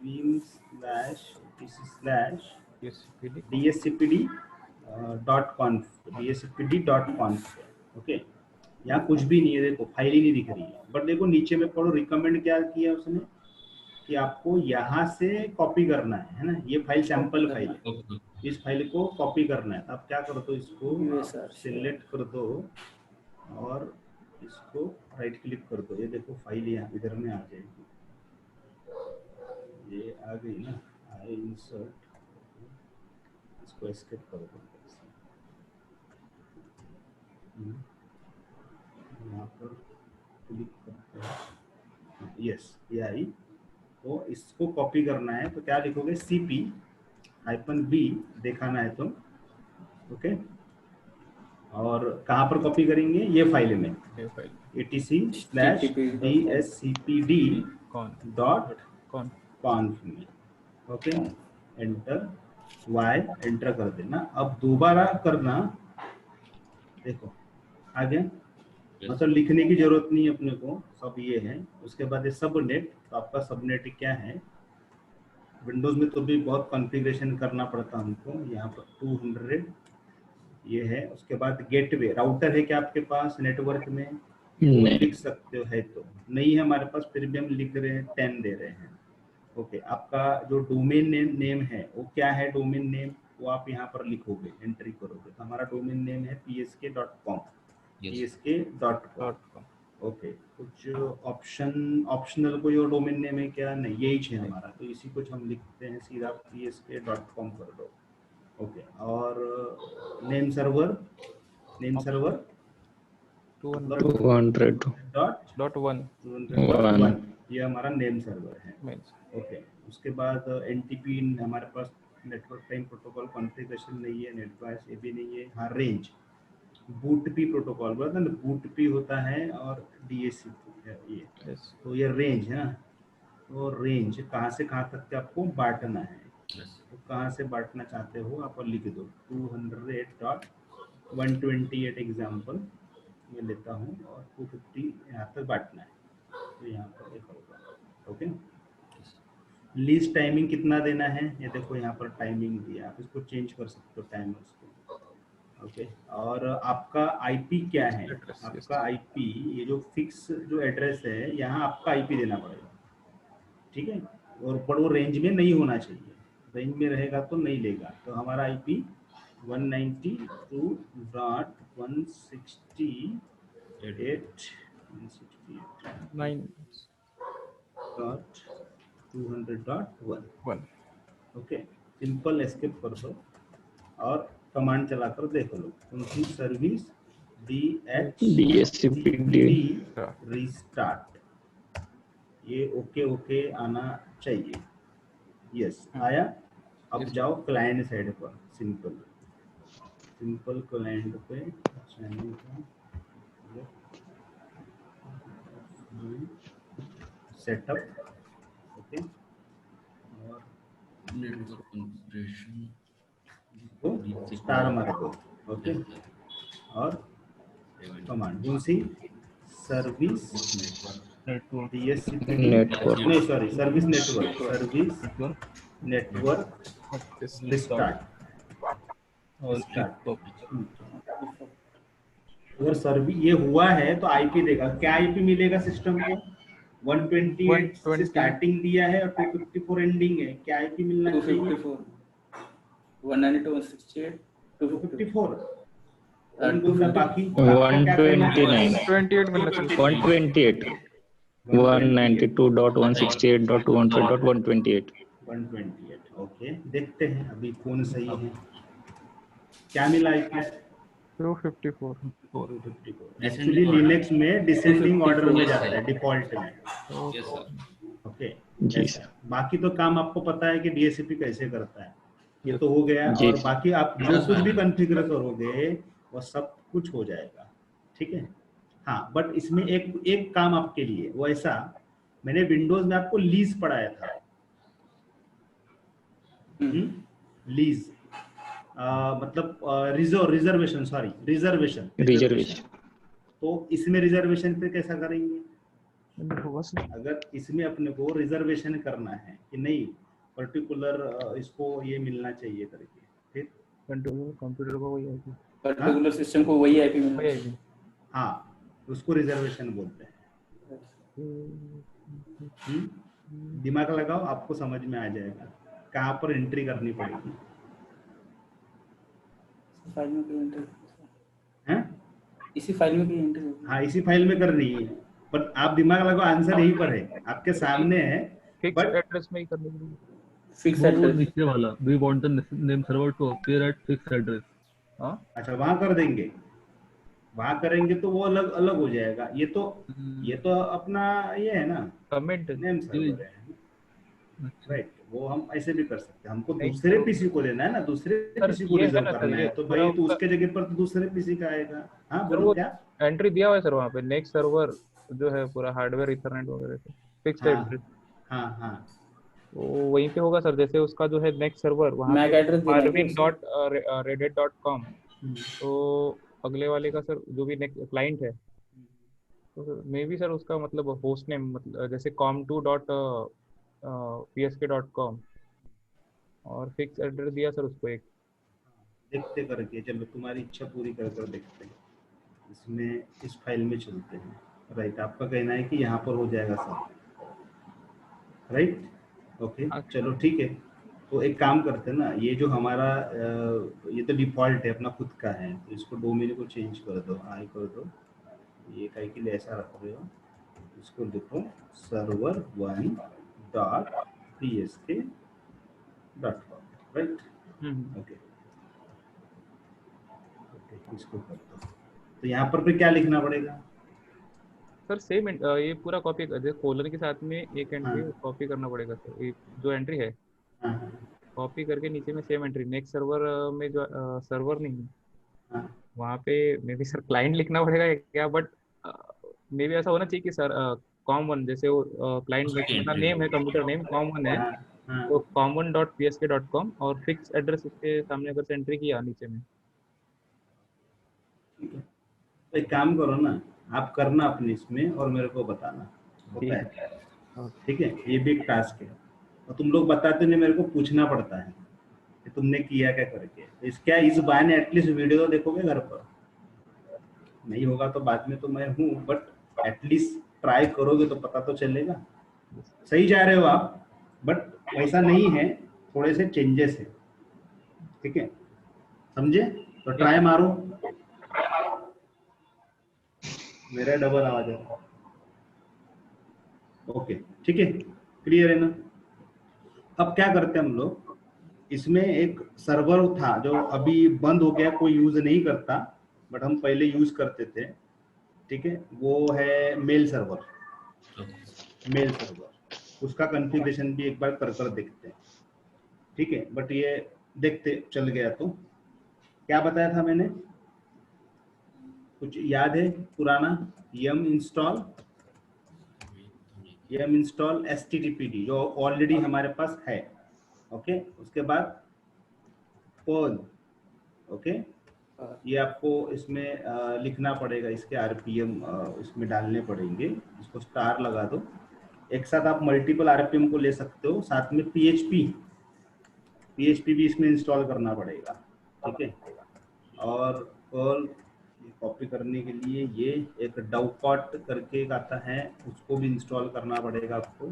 vim/DSCPD.conf, ओके। यहाँ कुछ भी नहीं है, देखो फाइल ही नहीं दिख रही है, बट देखो नीचे में पढ़ो रिकमेंड क्या किया उसने, कि आपको यहाँ से कॉपी करना है ना, ये फाइल सैंपल फाइल है, Okay. इस फाइल को कॉपी करना है। तो आप क्या कर दो, इसको USR सिलेक्ट कर दो और इसको राइट क्लिक कर दो, ये देखो फाइल यहाँ इधर में आ जाएगी, ये आ गई ना, आई इंसर्ट, इसको एस्केप कर दो, यहाँ पर क्लिक करते हैं, यस ये आई। तो इसको कॉपी करना है, तो क्या लिखोगे, cp-b दिखाना है तो, ओके। और कहाँ पर कॉपी करेंगे, ये फाइल में etc/dscpd.conf में, ओके, एंटर, y एंटर कर देना। अब दोबारा करना, देखो आ गया, मतलब लिखने की जरूरत नहीं है अपने को, सब ये है। उसके बाद ये सबनेट, तो आपका सबनेट क्या है, विंडोज में तो भी बहुत कॉन्फ़िगरेशन करना पड़ता हमको, यहाँ पर 200 ये है। उसके बाद गेटवे, राउटर है क्या आपके पास नेटवर्क में, वो लिख सकते हो, है तो नहीं है हमारे पास, फिर भी हम लिख रहे हैं 10 दे रहे हैं, ओके। आपका जो डोमेन नेम है वो क्या है, डोमेन नेम वो आप यहाँ पर लिखोगे, एंट्री करोगे, तो हमारा डोमेन नेम है psk.com, psk.com, ओके। कुछ ऑप्शनल कोई और डोमेन नेम है क्या, नहीं यही है हमारा, तो इसी कुछ हम लिखते हैं सीधा psk.com कर दो, ओके। और नेम सर्वर 200.1 ये हमारा नेम सर्वर है, ओके। उसके बाद NTP हमारे पास नेटवर्क टाइम प्रोटोकॉल कॉन्फ़िगरेशन नहीं है, नेटवाइस ये भी नहीं है, हाँ रेंज बूटपी प्रोटोकॉल बोला था ना, बूटपी होता है और DSCP है ये, तो ये रेंज है ना, तो रेंज कहाँ से कहाँ तक के आपको बांटना है, तो कहाँ से बांटना चाहते हो आप लिख दो, 200.128 एग्जाम्पल मैं लेता हूँ, और 250 यहाँ तक बांटना है, तो यहाँ पर लिखा होगा, ओके। लीस्ट टाइमिंग कितना देना है, ये देखो यहाँ पर टाइमिंग दिया, आप इसको चेंज कर सकते हो टाइमर्स को, ओके। और आपका IP क्या है, आपका IP, ये जो फिक्स जो एड्रेस है यहाँ आपका IP देना पड़ेगा, ठीक है। और पर वो रेंज में नहीं होना चाहिए, रेंज में रहेगा तो नहीं लेगा, तो हमारा IP 192.168.200.1, ओके। सिंपल एस्केप कर दो और कमांड चलाकर देख लो, उनकी सर्विस DHCPD रिस्टार्ट, ये ओके आना चाहिए, यस आया। अब जाओ क्लाइंट साइड पर, सिंपल क्लाइंट पे चैनल का सेटअप, ओके, और नेटवर्क कॉन्फ़िगरेशन को स्टार मार दो, ओके। और कमांड कौन-सी, सर्विस DSCPD नहीं सॉरी सर्विस नेटवर्क रिस्टार्ट, और Start. Start. अगर सर्वी ये हुआ है तो आईपी देगा, क्या आईपी मिलेगा सिस्टम को? 128 से 120 स्टार्टिंग दिया है और 254 एंडिंग है, क्या आईपी मिलना चाहिए? 254 192.168 254 254 कौन बोल रहा है? बाकी आपको क्या करना है? 129 128 मिलना चाहिए। 128 192.168.215.128 128 ओके, देखते हैं अभी कौन सही है। क्या मिला आईपी? 254 एक्चुअली लिनक्स में डिसेंडिंग ऑर्डर में Yes, जाता sir. है डिफॉल्ट में। Yes sir. ओके जी ऐसा। बाकी तो काम आपको पता है कि डीएससीपी कैसे करता है, ये तो हो गया। जी, और जी। बाकी आप जो कुछ भी कॉन्फ़िगर करोगे वो सब कुछ हो जाएगा, ठीक है। हाँ, बट इसमें एक काम आपके लिए वो ऐसा, मैंने विंडोज में आपको लीज पढ़ाया था। लीज मतलब रिजर्वेशन, सॉरी रिजर्वेशन। रिजर्वेशन तो इसमें रिजर्वेशन पे कैसा करेंगे? होगा सर। अगर इसमें अपने को रिजर्वेशन करना है कि नहीं पर्टिकुलर इसको ये मिलना चाहिए करके, फिर कंप्यूटर को वही आईपी, पर्टिकुलर सिस्टम को वही आईपी मिलना वही चाहिए। आईपी। हाँ, उसको रिजर्वेशन बोलते हैं। दिमाग लगाओ, आपको समझ में आ जाएगा कहाँ पर एंट्री करनी पड़ेगी। फाइल में कोई एंट्री, हैं? इसी फाइल में कोई एंट्री होगी। हाँ, इसी फाइल में करनी है, पर आप दिमाग लगाओ, आंसर यहीं पर है, आपके सामने है। फिक्स बट एड्रेस में ही करनी पड़ेगी। फिक्स वो एड्रेस। नीचे वाला, we want the name server to appear at fix address. हाँ, अच्छा, वहां कर देंगे, वहां करेंगे तो वो अलग अलग हो जाएगा। ये तो अपना ये है ना, कमेंट नेम सर्वर है, अच्छा। राइट। वो हम ऐसे भी कर सकते हैं, हमको नहीं, दूसरे तो- पीसी को लेना है ना, दूसरे सर पीसी को ये है रिजर्व ना सर, करना ये है, तो पूरा भाई तो उसका उसके जगह पर तो दूसरे पीसी का आएगा। हाँ सर, बोलो वो क्या? एंट्री दिया हुआ है सर वहाँ पे, नेक्स्ट सर्वर जो है पूरा हार्डवेयर इथरनेट वगैरह से फिक्स हाँ एड्रेस, हाँ हाँ तो वहीं पे होगा सर। जैसे उसका जो है नेक्स्ट सर्वर वहाँ पे मैक एड्रेस देना है क्या marvin उसको? डॉट रेडिट डॉट कॉम, तो अगले वाले का सर जो भी नेक्स्ट क्लाइंट है, तो मे बी सर उसका मतलब होस्ट नेम मतलब जैसे com2 डॉट psk.com, और फिक्स एड्रेस दिया सर उसको एक। देखते करके, चलो तुम्हारी इच्छा पूरी कर कर देखते हैं। इसमें इस फाइल में चलते हैं, राइट। आपका कहना है कि यहाँ पर हो जाएगा सब, राइट। ओके चलो ठीक है। तो एक काम करते हैं ना, ये जो हमारा ये तो डिफॉल्ट है अपना खुद का है, तो इसको डोमेन को चेंज कर दो, आई कर दो। ये कहीं के लिए ऐसा रख रहे हो, इसको लिखो server1.psk.com, राइट। ओके, इसको कर दो। तो यहाँ पर फिर क्या लिखना पड़ेगा? सर सेम ये पूरा कॉपी जैसे कोलन के साथ में एक एंट्री हाँ कॉपी करना पड़ेगा सर, ये जो एंट्री है हाँ हाँ कॉपी करके नीचे में सेम एंट्री नेक्स्ट सर्वर में जो सर्वर नहीं है हाँ। वहाँ पे मे बी सर क्लाइंट लिखना पड़ेगा या क्या, बट मे बी ऐसा होना चाहिए कि सर कॉमन जैसे वो क्लाइंट उसकी का entry नेम है, होगी। कंप्यूटर नेम कॉमन है, हाँ हाँ तो common.psk.com और फिक्स एड्रेस उसके सामने अगर से एंट्री किया नीचे में। ठीक है, तो एक काम करो ना, आप करना अपने इसमें और मेरे को बताना, होता है? ठीक है, ये भी एक टास्क है, और तुम लोग बताते नहीं, मेरे को पूछना पड़ता है कि तुमने किया क्या करके। तो इस क्या इस बहाने एटलीस्ट वीडियो तो देखोगे घर पर, नहीं होगा तो बाद में तो मैं हूँ, बट एटलीस्ट ट्राई करोगे तो पता तो चलेगा। सही जा रहे हो आप, बट वैसा नहीं है, थोड़े से चेंजेस है, ठीक है, समझे? तो ट्राई मारो। मेरा डबल आवाज है, ओके ठीक है, क्लियर है ना? अब क्या करते हैं हम लोग, इसमें एक सर्वर था जो अभी बंद हो गया, कोई यूज नहीं करता, बट हम पहले यूज करते थे, ठीक है, वो है मेल सर्वर। मेल सर्वर, उसका कॉन्फ़िगरेशन भी एक बार कर कर देखते हैं, ठीक है। बट ये देखते चल गया तो क्या बताया था मैंने, कुछ याद है पुराना? यम इंस्टॉल httpd जो ऑलरेडी हमारे पास है, ओके। उसके बाद पर्ल, ओके, ये आपको इसमें लिखना पड़ेगा, इसके आरपीएम इसमें डालने पड़ेंगे, इसको स्टार लगा दो। एक साथ आप मल्टीपल आरपीएम को ले सकते हो, साथ में पीएचपी भी इसमें इंस्टॉल करना पड़ेगा, ठीक है। और पर्ल कॉपी करने के लिए ये एक डवपॉट करके एक आता है, उसको भी इंस्टॉल करना पड़ेगा आपको,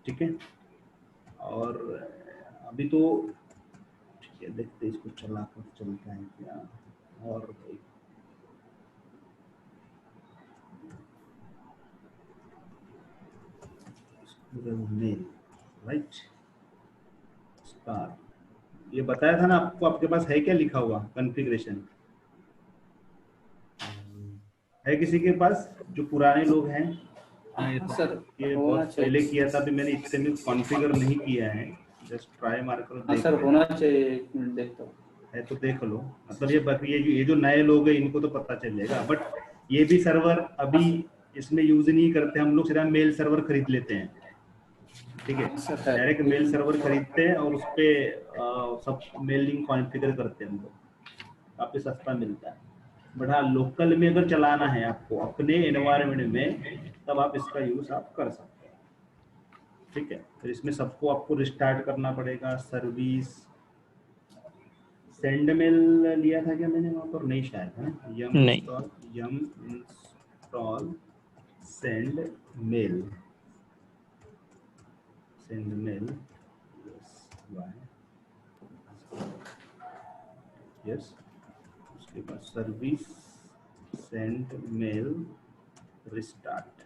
ठीक है। और अभी तो ठीक है, देखते हैं इसको चला कर चलता है क्या। और मेल राइट स्टार, ये बताया था ना आपको, आपके पास है क्या लिखा हुआ कॉन्फ़िगरेशन? है किसी के पास जो पुराने लोग हैं? हाँ ये तो सर ये होना बहुत पहले चाहिए। किया था, अभी मैंने इतने में कॉन्फ़िगर नहीं किया है, जस्ट ट्राई मार कर हाँ देख सर लें। होना चाहिए, एक मिनट देखता हूँ। है तो देख लो, मतलब ये बाकी ये जो नए लोग हैं इनको तो पता चलेगा, बट ये भी सर्वर अभी इसमें यूज नहीं करते हम लोग, सिर्फ मेल सर्वर खरीद लेते हैं, ठीक है। सर है डायरेक्ट मेल सर्वर खरीदते हैं और उस पे सब मेलिंग कॉन्फ़िगर करते हैं हम लोग, काफी सस्ता मिलता है। बट हाँ, लोकल में अगर चलाना है आपको अपने एनवायरनमेंट में, तब आप इसका यूज आप कर सकते हैं, ठीक है। फिर इसमें सबको आपको रिस्टार्ट करना पड़ेगा। सर्विस सेंड मेल लिया था क्या मैंने वहाँ पर? नहीं शायद, है यम नहीं। Install sendmail yes. उसके बाद सर्विस सेंड मेल रिस्टार्ट।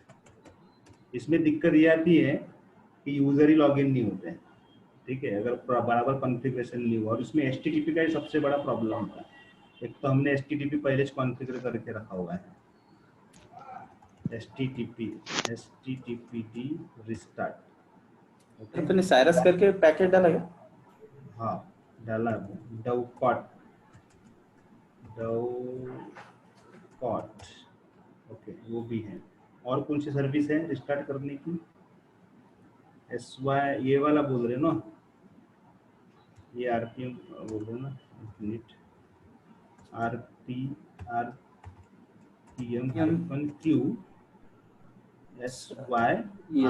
इसमें दिक्कत ये आती है कि यूजर ही लॉगिन नहीं होते हैं, ठीक है, अगर बराबर कॉन्फ़िगरेशन नहीं हुआ। और इसमें HTTP का ही सबसे बड़ा प्रॉब्लम होता है। एक तो हमने HTTP पहले से कॉन्फ़िगर करके रखा हुआ है, HTTPD रिस्टार्ट, ओके। अपने साइरस करके पैकेट डाला क्या? हाँ डाला, डवपॉट ओके, वो भी है। और कौन सी सर्विस है रिस्टार्ट करने की? SY ये वाला बोल रहे हो ना, ये RPM बोल रहे हो ना, मिनट RPM-Q SY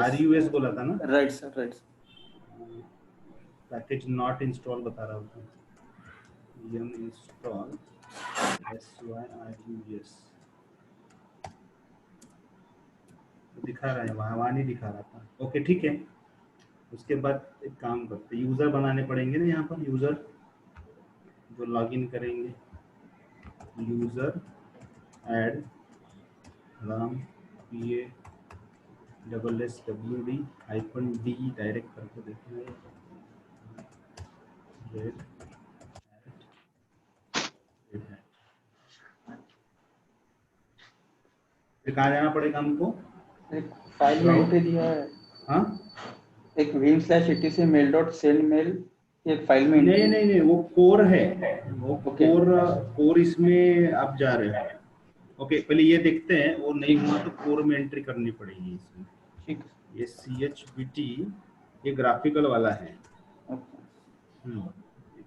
RUS बोला था ना? Right sir, right. Package not install बता रहा होता, yum install SYRUS दिखा रहा है, वहाँ नहीं दिखा रहा था। ओके ठीक है। उसके बाद एक काम करते, यूज़र बनाने पड़ेंगे ना यहाँ पर, यूज़र जो लॉगिन करेंगे, user add Ram PASSWD-D direct करके देखेंगे। फिर कहाँ जाना पड़ेगा हमको? एक फाइल में एंट्री दिया है, हाँ एक vim/etc mail.sendmail, एक फाइल में नहीं नहीं नहीं, वो कोर है, वो ओके। कोर इसमें आप जा रहे हो। ओके पहले ये देखते हैं, वो नहीं हुआ तो कोर में एंट्री करनी पड़ेगी इसमें। ठीक। ये CHBT ये ग्राफिकल वाला है। ओके।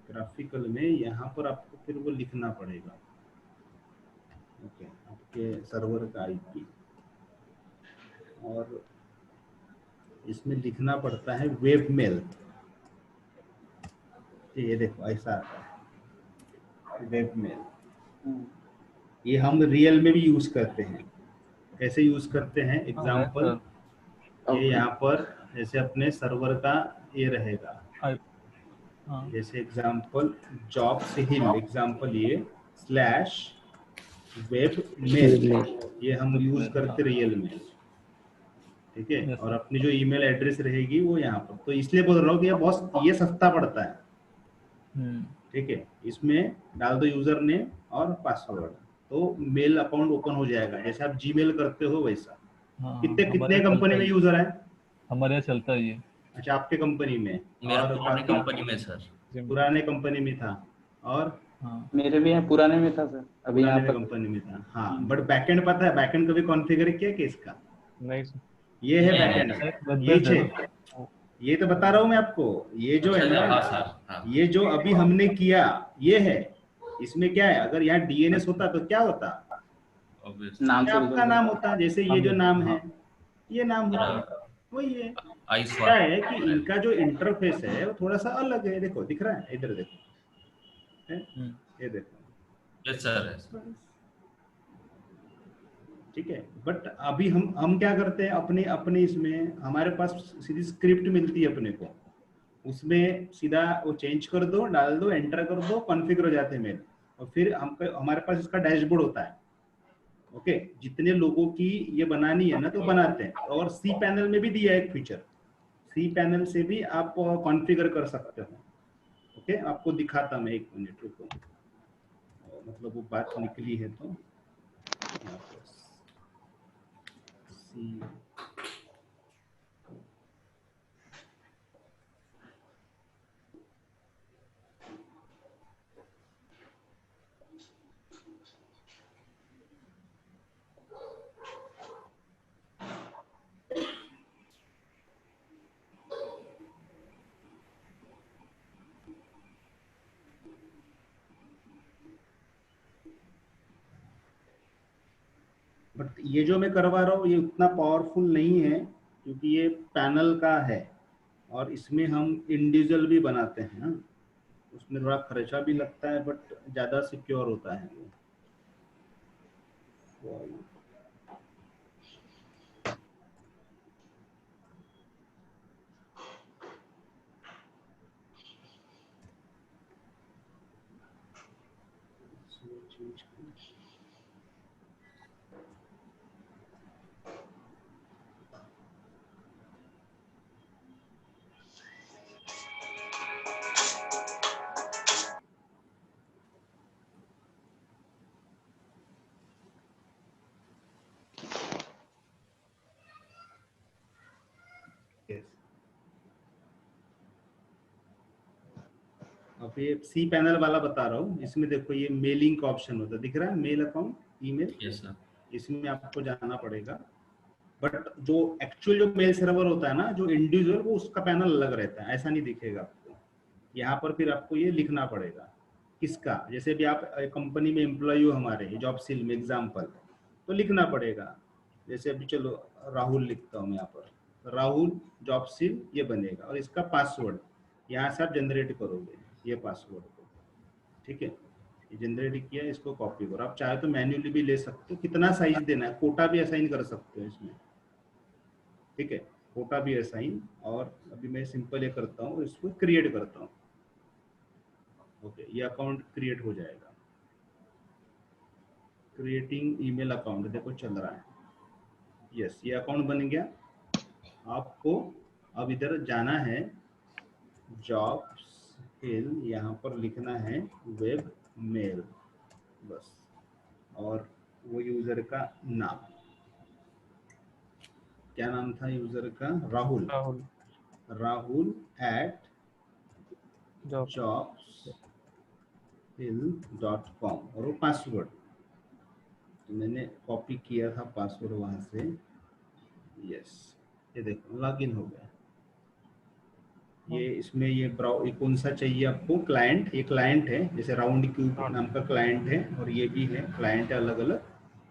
ग्राफिकल में यहाँ पर आपको फिर वो लिखना पड़ेगा, ओके, आपके सर्वर का IP। और इसमें लिखना पड़ता है वेब मेल, ये देखो ऐसा आता है वेब मेल। ये हम रियल में भी यूज करते हैं। कैसे यूज करते हैं? एग्जाम्पल, ये यहाँ पर जैसे अपने सर्वर का ये रहेगा, जैसे एग्जाम्पल जॉब से हिल, एग्जाम्पल ये स्लैश वेब मेल, ये हम यूज करते रियल में, ठीक है। और अपनी जो ईमेल एड्रेस रहेगी वो यहाँ पर। तो इसलिए बोल रहा हूँ कि ये सस्ता पड़ता है, ठीक है। इसमें डाल दो यूजर नेम और पासवर्ड, तो मेल अकाउंट ओपन हो जाएगा, जैसे आप जीमेल करते हो वैसा। कितने कंपनी में यूजर है? हमारे यहाँ चलता है ये। अच्छा आपके कंपनी में? मेरा और पुराने कंपनी में सर, पुराने कंपनी में था। और मेरे भी यहाँ पुराने में था सर, अभी यहाँ पर कंपनी में था। हाँ बट बैकएंड पता है, बैकएंड कभी कॉन्फ़िगर किया कि इसका? नहीं सर। ये है बैकएंड, ये तो बता रहा हूँ मैं आपको। ये जो है ना, ये जो अभी हमने किया ये है। इसमें क्या है, अगर यहाँ DNS होता तो क्या होता? नाम से आपका नाम होता, जैसे ये जो नाम है ये नाम होता, वही है। क्या है कि इनका जो इंटरफेस है वो थोड़ा सा अलग है, देखो दिख रहा है, इधर देखो, है, ये देखो। Yes sir. ठीक है, बट अभी हम क्या करते हैं, अपने अपने इसमें हमारे पास सीधी स्क्रिप्ट मिलती है अपने को, उसमें सीधा वो चेंज कर दो, डाल दो, एंटर कर दो, कॉन्फ़िगर हो जाते हैं मेल। और फिर हमारे पास इसका डैशबोर्ड होता है। ओके, जितने लोगों की ये बनानी है ना तो बनाते हैं। और सी पैनल में भी दिया है एक फीचर, सी पैनल से भी आप कॉन्फ़िगर कर सकते हो। ओके, आपको दिखाता मैं, 1 मिनट रुको, मतलब वो बात निकली है तो यहाँ पर सी बट ये जो मैं करवा रहा हूँ ये उतना पावरफुल नहीं है, क्योंकि ये पैनल का है और इसमें हम इंडिविजुअल भी बनाते हैं ना, उसमें थोड़ा खर्चा भी लगता है, बट ज़्यादा सिक्योर होता है वो। अब ये सी पैनल वाला बता रहा हूँ, इसमें देखो ये मेलिंग का ऑप्शन होता है, दिख रहा है, mail account, email. Yes sir. इसमें आपको जाना पड़ेगा, बट जो एक्चुअल जो मेल सर्वर होता है ना, जो इंडिविजुअल, वो उसका पैनल अलग रहता है, ऐसा नहीं दिखेगा आपको। यहाँ पर फिर आपको ये लिखना पड़ेगा किसका, जैसे भी आप कंपनी में एम्प्लॉय हो हमारे जॉब सील में एग्जाम्पल, तो लिखना पड़ेगा। जैसे अभी चलो राहुल लिखता हूँ मैं यहाँ पर, राहुल जॉब सील ये बनेगा, और इसका पासवर्ड यहाँ से आप जनरेट करोगे ये पासवर्ड को। ठीक है, ये जनरेट किया, इसको कॉपी करो। आप चाहे तो मैन्युअली भी ले सकते हो, कितना साइज देना है, कोटा भी असाइन कर सकते हो इसमें। ठीक है, कोटा भी असाइन, और अभी मैं सिंपल ये करता हूँ, इसको क्रिएट करता हूँ। ओके, ये अकाउंट क्रिएट हो जाएगा। क्रिएटिंग ईमेल अकाउंट, देखो चल रहा है। यस, ये अकाउंट बन गया। आपको अब इधर जाना है, जॉब स्किल, यहाँ पर लिखना है वेब मेल बस, और वो यूजर का नाम, क्या नाम था यूजर का, राहुल। राहुल @ jobskill.com, और वो पासवर्ड तो मैंने कॉपी किया था पासवर्ड वहां से। यस, ये देखो लॉगिन हो गया। ये इसमें ये कौन सा चाहिए आपको, क्लाइंट, ये क्लाइंट है, जैसे राउंड क्यूब नाम का क्लाइंट है, और ये भी है क्लाइंट है अलग अलग,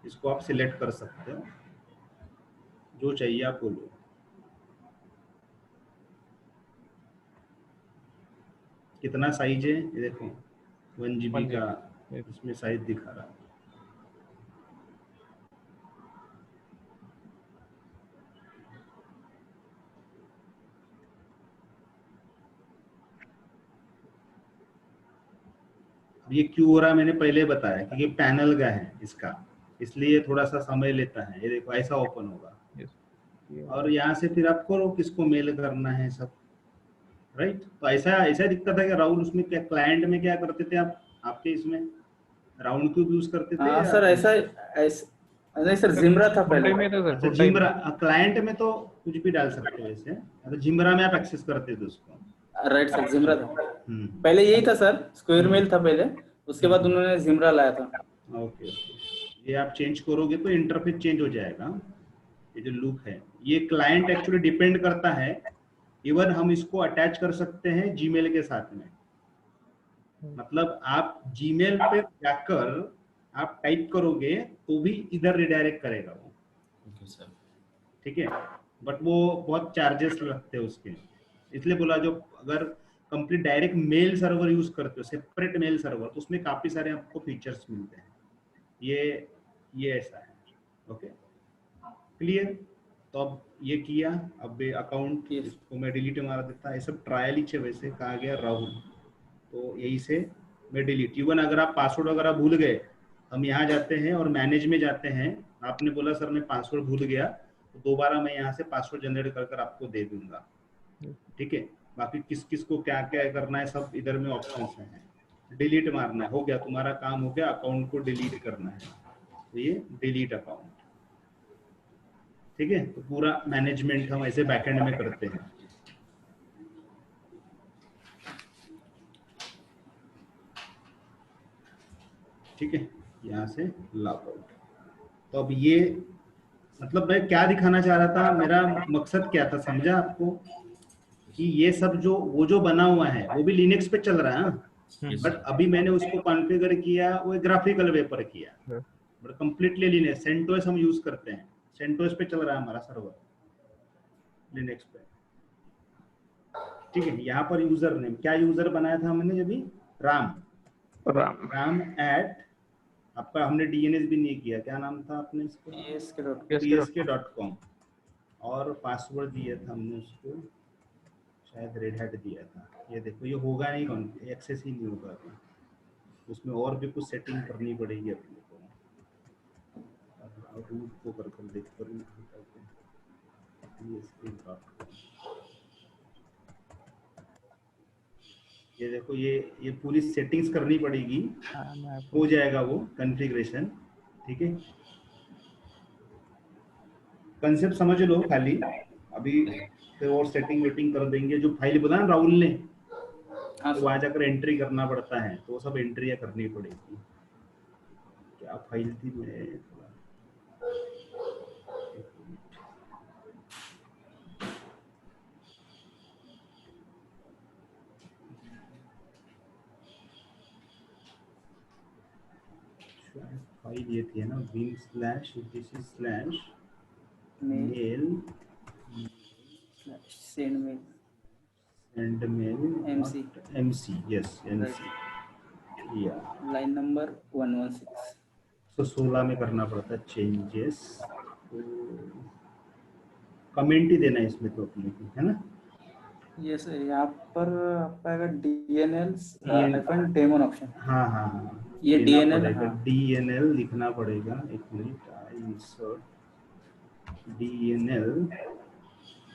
इसको आप सिलेक्ट कर सकते हो, जो चाहिए आप बोलो। कितना साइज है ये देखो, 1 GB का इसमें साइज दिखा रहा है। ये क्यों हो रहा है मैंने पहले बताया, क्योंकि पैनल का है इसका, इसलिए थोड़ा सा समय लेता है। ये देखो ऐसा ओपन होगा, और यहाँ से फिर आपको किसको मेल करना है सब, राइट। तो ऐसा दिखता था कि राहुल उसमें क्या, क्लाइंट में क्या करते थे आप, आपके इसमें राउंड क्यूब यूज करते थे? हाँ सर, ऐसा नहीं सर, जिमरा था पहले। अच्छा, जिमरा क्लाइंट में तो कुछ भी डाल सकते हो वैसे, अगर जिमरा में आप एक्सेस करते थे उसको। राइट सर, जिमरा था पहले, यही था सर, स्क्वायर मेल था पहले, उसके बाद उन्होंने जिमरा लाया था। ओके, ये आप चेंज करोगे तो इंटरफेस चेंज हो जाएगा। ये जो लूप है, ये क्लाइंट एक्चुअली डिपेंड करता है, इवन हम इसको अटैच कर सकते हैं जीमेल के साथ में। मतलब आप जीमेल पे जाकर आप टाइप करोगे तो भी इधर रिडायरेक्ट करेगा वो। Okay sir. ठीक है, बट वो बहुत चार्जेस लगते हैं उसके, इसलिए बोला जो अगर complete direct mail server use करते हो, सेपरेट मेल सर्वर, तो उसमें काफी सारे आपको फीचर्स मिलते हैं। ये ऐसा है। Okay, clear? तो अब ये किया, अब अकाउंट Yes. इसको मैं डिलीट मार देता, ये सब ट्रायल ही वैसे कहा गया राहुल, तो यही से मैं डिलीट। इवन अगर आप पासवर्ड वगैरह भूल गए, हम यहाँ जाते हैं और मैनेज में जाते हैं, आपने बोला सर मैं पासवर्ड भूल गया, तो दोबारा मैं यहाँ से पासवर्ड जनरेट कर कर आपको दे दूंगा, ठीक है। बाकी किस किस को क्या क्या करना है सब इधर में ऑप्शंस हैं। डिलीट मारना है, हो गया तुम्हारा काम, हो गया, अकाउंट को डिलीट करना है, तो ये डिलीट अकाउंट, ठीक है। तो पूरा मैनेजमेंट हम ऐसे बैकएंड में करते हैं। ठीक है, यहाँ से लॉग आउट। तो अब ये मतलब मैं क्या दिखाना चाह रहा था, मेरा मकसद क्या था समझा आपको, कि ये सब जो वो जो बना हुआ है वो भी लिनक्स पे चल रहा है, Yes, बट sir. अभी मैंने उसको कॉन्फ़िगर किया, वो ग्राफिकल वे पर किया, हाँ। But completely Linux. सेंटोस हम यूज करते हैं, सेंटोस पे चल रहा है हमारा सर्वर लिनक्स पे, ठीक है। यहाँ पर यूजर नेम क्या यूजर बनाया था हमने अभी, राम राम एट, आपका हमने डीएनएस भी नहीं किया, क्या नाम था आपने इसका, psk.com, और पासवर्ड दिया था हमने उसको, शायद रेड हैट दिया था। ये देखो, ये होगा नहीं, कौन एक्सेस ही नहीं होगा अभी, उसमें और भी कुछ सेटिंग करनी पड़ेगी अपने को, रूट को कर देख कर ये देखो, ये पूरी सेटिंग्स करनी पड़ेगी, हो जाएगा वो कॉन्फ़िगरेशन, ठीक है। कंसेप्ट समझ लो खाली, अभी फिर और सेटिंग वेटिंग कर देंगे। जो फाइल बोला ना राहुल ने, हाँ तो सर। वहां जाकर एंट्री करना पड़ता है, तो वो सब एंट्रियां करनी पड़ेगी। क्या फाइल थी, मैं फाइल ये थी ना, vim/etc/mail Send mail. and mail MC. mc, yes, mc, या Line number 116. तो 16 में करना पड़ता है चेंजेस, तो कमेंट ही देना है इसमें तो अपने को, है ना। ये सर यहाँ पर आपका आएगा DNL डेमन ऑप्शन। हाँ हाँ हाँ, ये देना DNL, पड़ेगा, हाँ। DNL लिखना पड़ेगा, एक मिनट, आई इंसर्ट DNL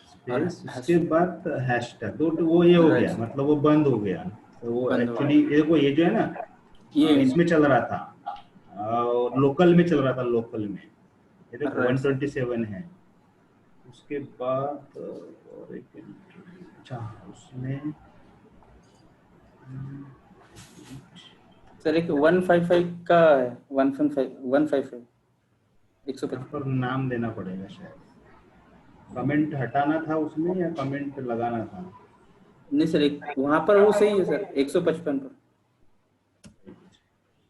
स्पेस, उसके बाद हैशटैग, तो वो ये हो गया, मतलब वो बंद हो गया। तो वो बंद हो एक्चुअली देखो, ये जो है ना, ये इसमें चल रहा था, लोकल में चल रहा था, लोकल में ये देखो Right, sir. 127 है। उसके बाद और एक, अच्छा उसमें सर एक 155 का है, 155 155। यहाँ पर नाम देना पड़ेगा शायद, कमेंट हटाना था उसमें या कमेंट लगाना था। नहीं सर, एक वहाँ पर वो सही है सर, 155 पर।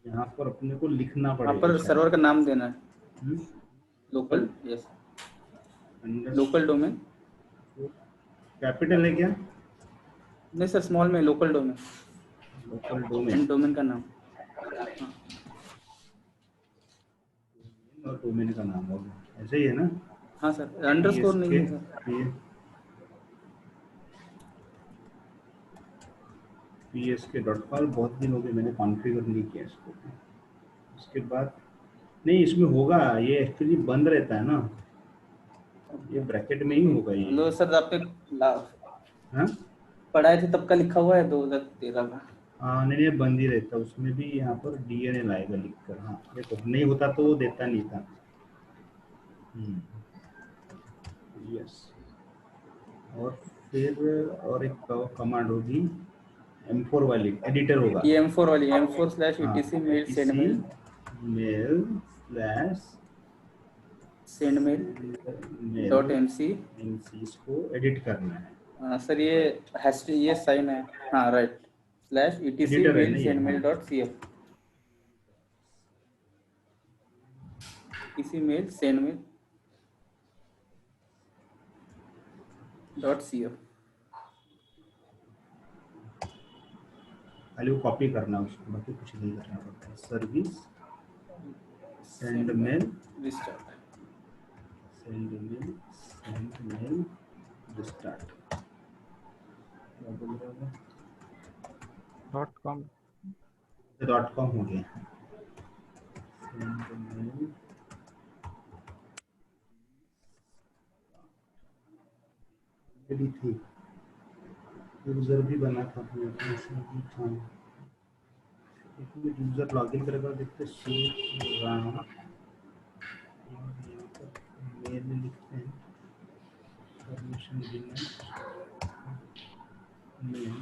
यहाँ पर अपने को लिखना वहाँ पड़ेगा पर शायद। सर्वर का नाम देना है, local, yes, local domain. Capital है क्या? नहीं सर, स्मॉल में local domain, local domain domain का नाम। और डोमेन का नाम होगा, ऐसे ही है ना। हाँ सर, अंडरस्कोर नहीं है सर। psk.com, बहुत दिन हो गए मैंने कॉन्फ़िगर नहीं किया इसको। उसके बाद नहीं, इसमें होगा, ये एक्चुअली बंद रहता है ना, ये ब्रैकेट में ही होगा ये। लो सर, आपने हाँ पढ़ाए थे तब का लिखा हुआ है 2013 का। हाँ, नहीं नहीं, बंद ही रहता, उसमें भी यहाँ पर DNL आएगा लिखकर। हाँ देखो, नहीं होता तो वो देता नहीं था। यस, और फिर और एक कमांड होगी M4 वाली, एडिटर होगा। ये M4 वाली, M4/etc mail send mail send mail .mc। इसको एडिट करना है। सर ये साइन है, हाँ राइट, /etc Editor है mail ना ये, send mail हाँ। .cf, etc mail send mail .cf। खाली वो कॉपी करना है उसको, बाकी कुछ नहीं करना पड़ता है। Service sendmail restart. Restart. क्या बोल रहा है? .com .com हो गया। Send mail मेरी थी, यूजर भी बना था अपने अपने से भी था। इसमें यूजर लॉगिन करेगा, देखते हैं राम, और यहाँ पर मेल में लिखते हैं परमिशन देना mail.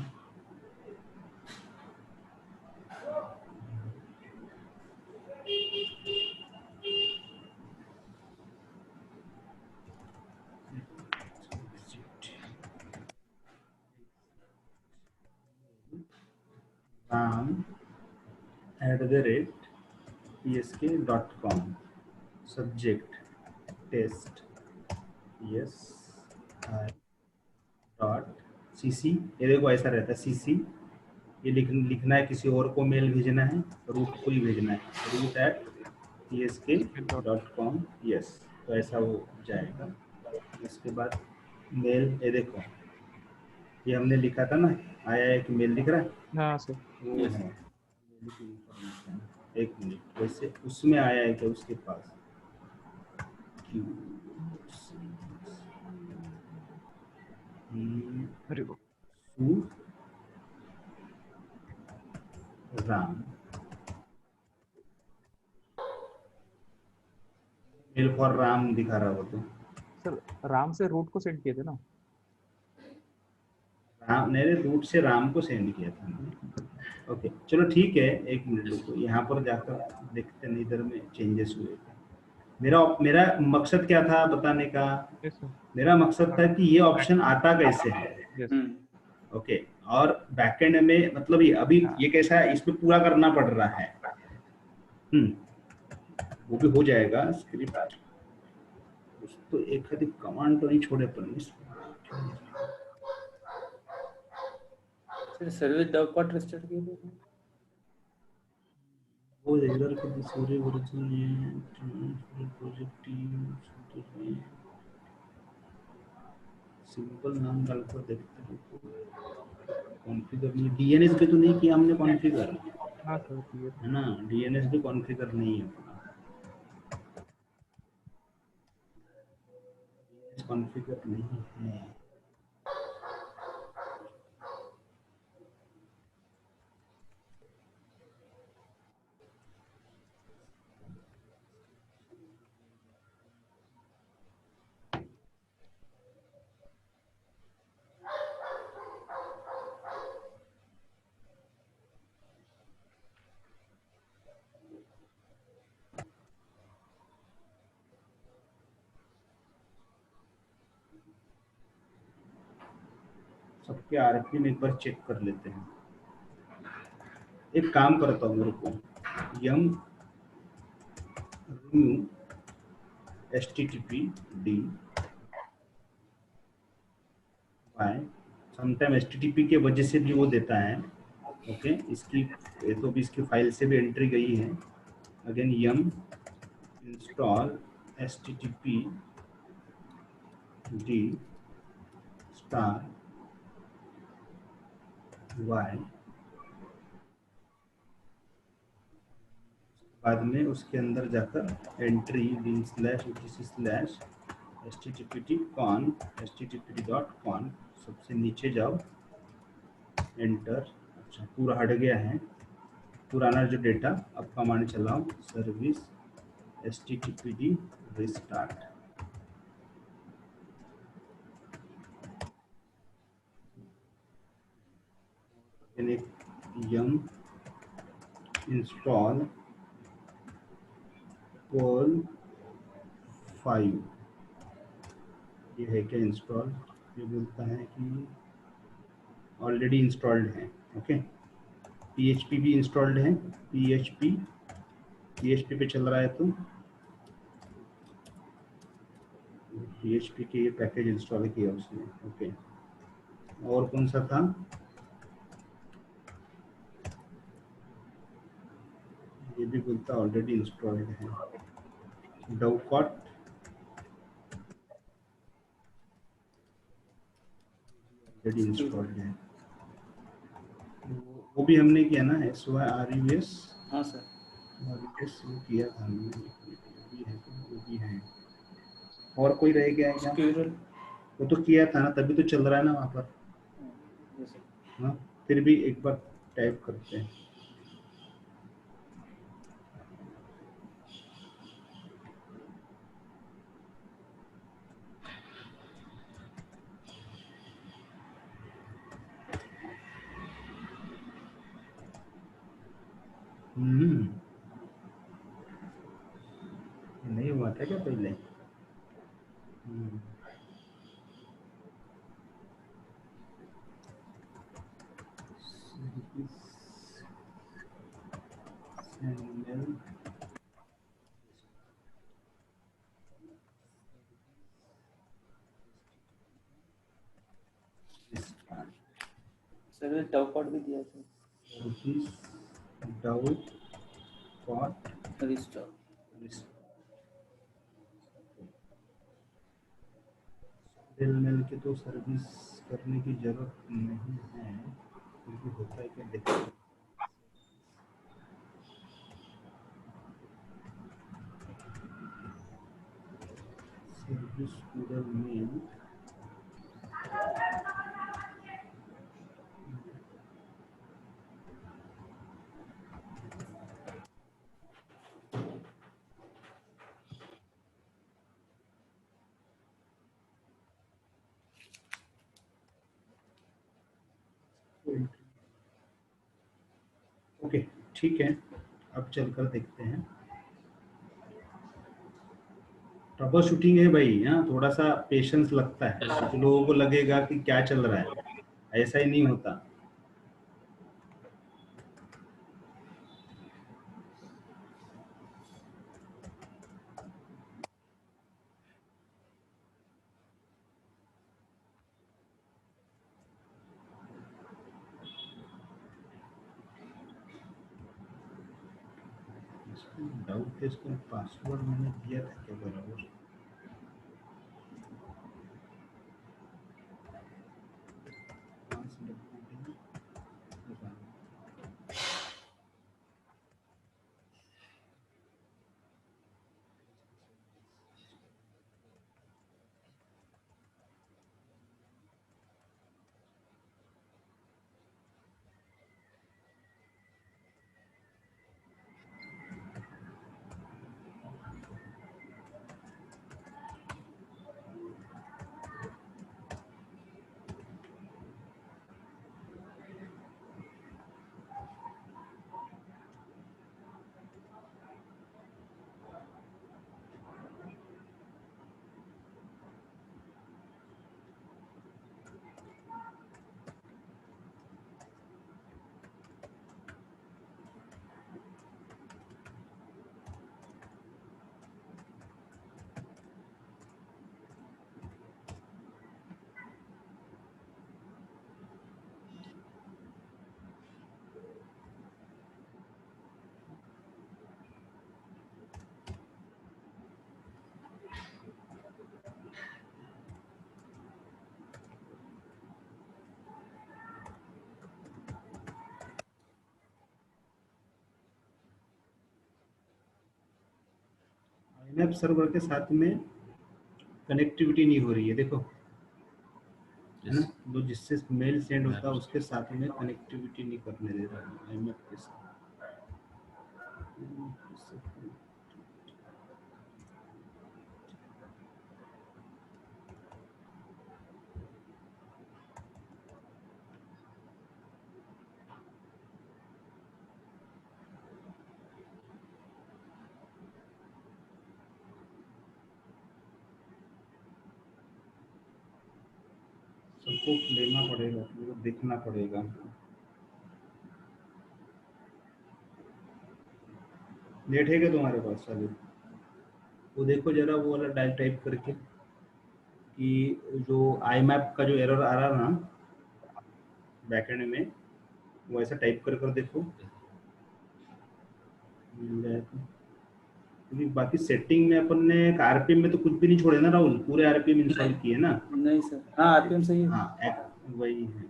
Ram @psk.com, subject test, yes I dot cc। ये देखो ऐसा रहता है cc, ये लिखना है, किसी और को मेल भेजना है, रूट को ही भेजना है, root@psk.com, यस। तो ऐसा वो जाएगा। इसके बाद मेल, ये देखो ये हमने लिखा था ना, आया है कि मेल दिख रहा है, हाँ सर। वो Yes. है मेल की information। एक मिनट, वैसे उसमें आया है क्या उसके पास? अरे वो राम मेल फॉर राम दिखा रहा हो तो सर राम से रूट को सेंड किए थे ना। राम, मेरे रूट से राम को सेंड किया था मैंने। ओके चलो ठीक है, एक मिनट रुको, यहाँ पर जाकर देखते हैं इधर में चेंजेस हुए थे। मेरा मेरा मकसद क्या था बताने का? Yes sir. मेरा मकसद था कि ये ऑप्शन आता कैसे है। यस। ओके, और बैकएंड में मतलब ये अभी ये कैसा है, इसमें पूरा करना पड़ रहा है। वो भी हो जाएगा स्क्रिप्ट, तो एक आधी कमांड तो नहीं छोड़े पर sir service dog part restart किए थे। वो इधर के दूसरे वर्जन ये प्रोजेक्ट टीम सिंपल नाम डालकर देखते हैं। कॉन्फ़िगर नहीं, डीएनएस पे तो नहीं किया हमने कॉन्फ़िगर, हाँ सर किए थे। है ना, डीएनएस भी कॉन्फ़िगर नहीं है अपना, कॉन्फ़िगर नहीं है। सबके आरपी में एक बार चेक कर लेते हैं। एक काम करता हूँ, मेरे को yum remove httpd by, sometime http के वजह से भी वो देता है। ओके इसकी ये तो भी इसकी फाइल से भी एंट्री गई है। अगेन यम इंस्टॉल httpd स्टार वाई, बाद में उसके अंदर जाकर एंट्री httpd.conf सबसे नीचे जाओ, एंटर। अच्छा पूरा हट गया है पुराना जो डेटा, अब कमांड चलाओ सर्विस httpd रिस्टार्ट। यम इंस्टॉल पर्ल 5, ये है क्या इंस्टॉल? ये बोलता है कि ऑलरेडी इंस्टॉल्ड है। ओके PHP भी इंस्टॉल्ड है, PHP पे चल रहा है, तो PHP के ये पैकेज इंस्टॉल किया उसने। ओके और कौन सा था? ये भी बोलता ऑलरेडी इंस्टॉल्ड है। डोकॉट ऑलरेडी इंस्टॉल्ड है। वो भी हमने किया ना, SYRUS। हाँ सर, RUS वो किया था हमने, वो भी है। और कोई रह गया है क्या? स्क्यूरल। वो तो किया था ना, तभी तो चल रहा है ना वहाँ पर। हाँ, फिर भी एक बार टाइप करते हैं। नहीं हुआ था क्या पहले? सर डोकॉट भी दिया था। डोकॉट रिस्टोर। मेल के तो सर्विस करने की जरूरत नहीं है, क्योंकि होता है क्या देखो। सर्विस मेल ओके, ठीक है। अब चलकर देखते हैं। ट्रबल शूटिंग है भाई, हाँ थोड़ा सा पेशेंस लगता है। कुछ लोगों को लगेगा कि क्या चल रहा है, ऐसा ही नहीं होता। डाउट है, इसको पासवर्ड मैंने दिया था क्या बराबर? INAP सर्वर के साथ में कनेक्टिविटी नहीं हो रही है, देखो है ना। वो जिससे मेल सेंड होता है उसके साथ में कनेक्टिविटी नहीं करने दे रहा है INAP के साथ। सबको लेना पड़ेगा, मुझे देखना पड़ेगा। नेट है क्या तुम्हारे पास अभी? वो देखो जरा, वो वाला डायल टाइप करके कि जो IMAP का जो एरर आ रहा ना बैकएंड में, वो ऐसा टाइप कर देखो। मिल जाए तो। क्योंकि बाकी सेटिंग में अपन ने आरपीएम में तो कुछ भी नहीं छोड़े ना राहुल, पूरे आरपीएम इंस्टॉल किए ना। नहीं सर, हाँ आरपीएम सही है। हाँ वही है।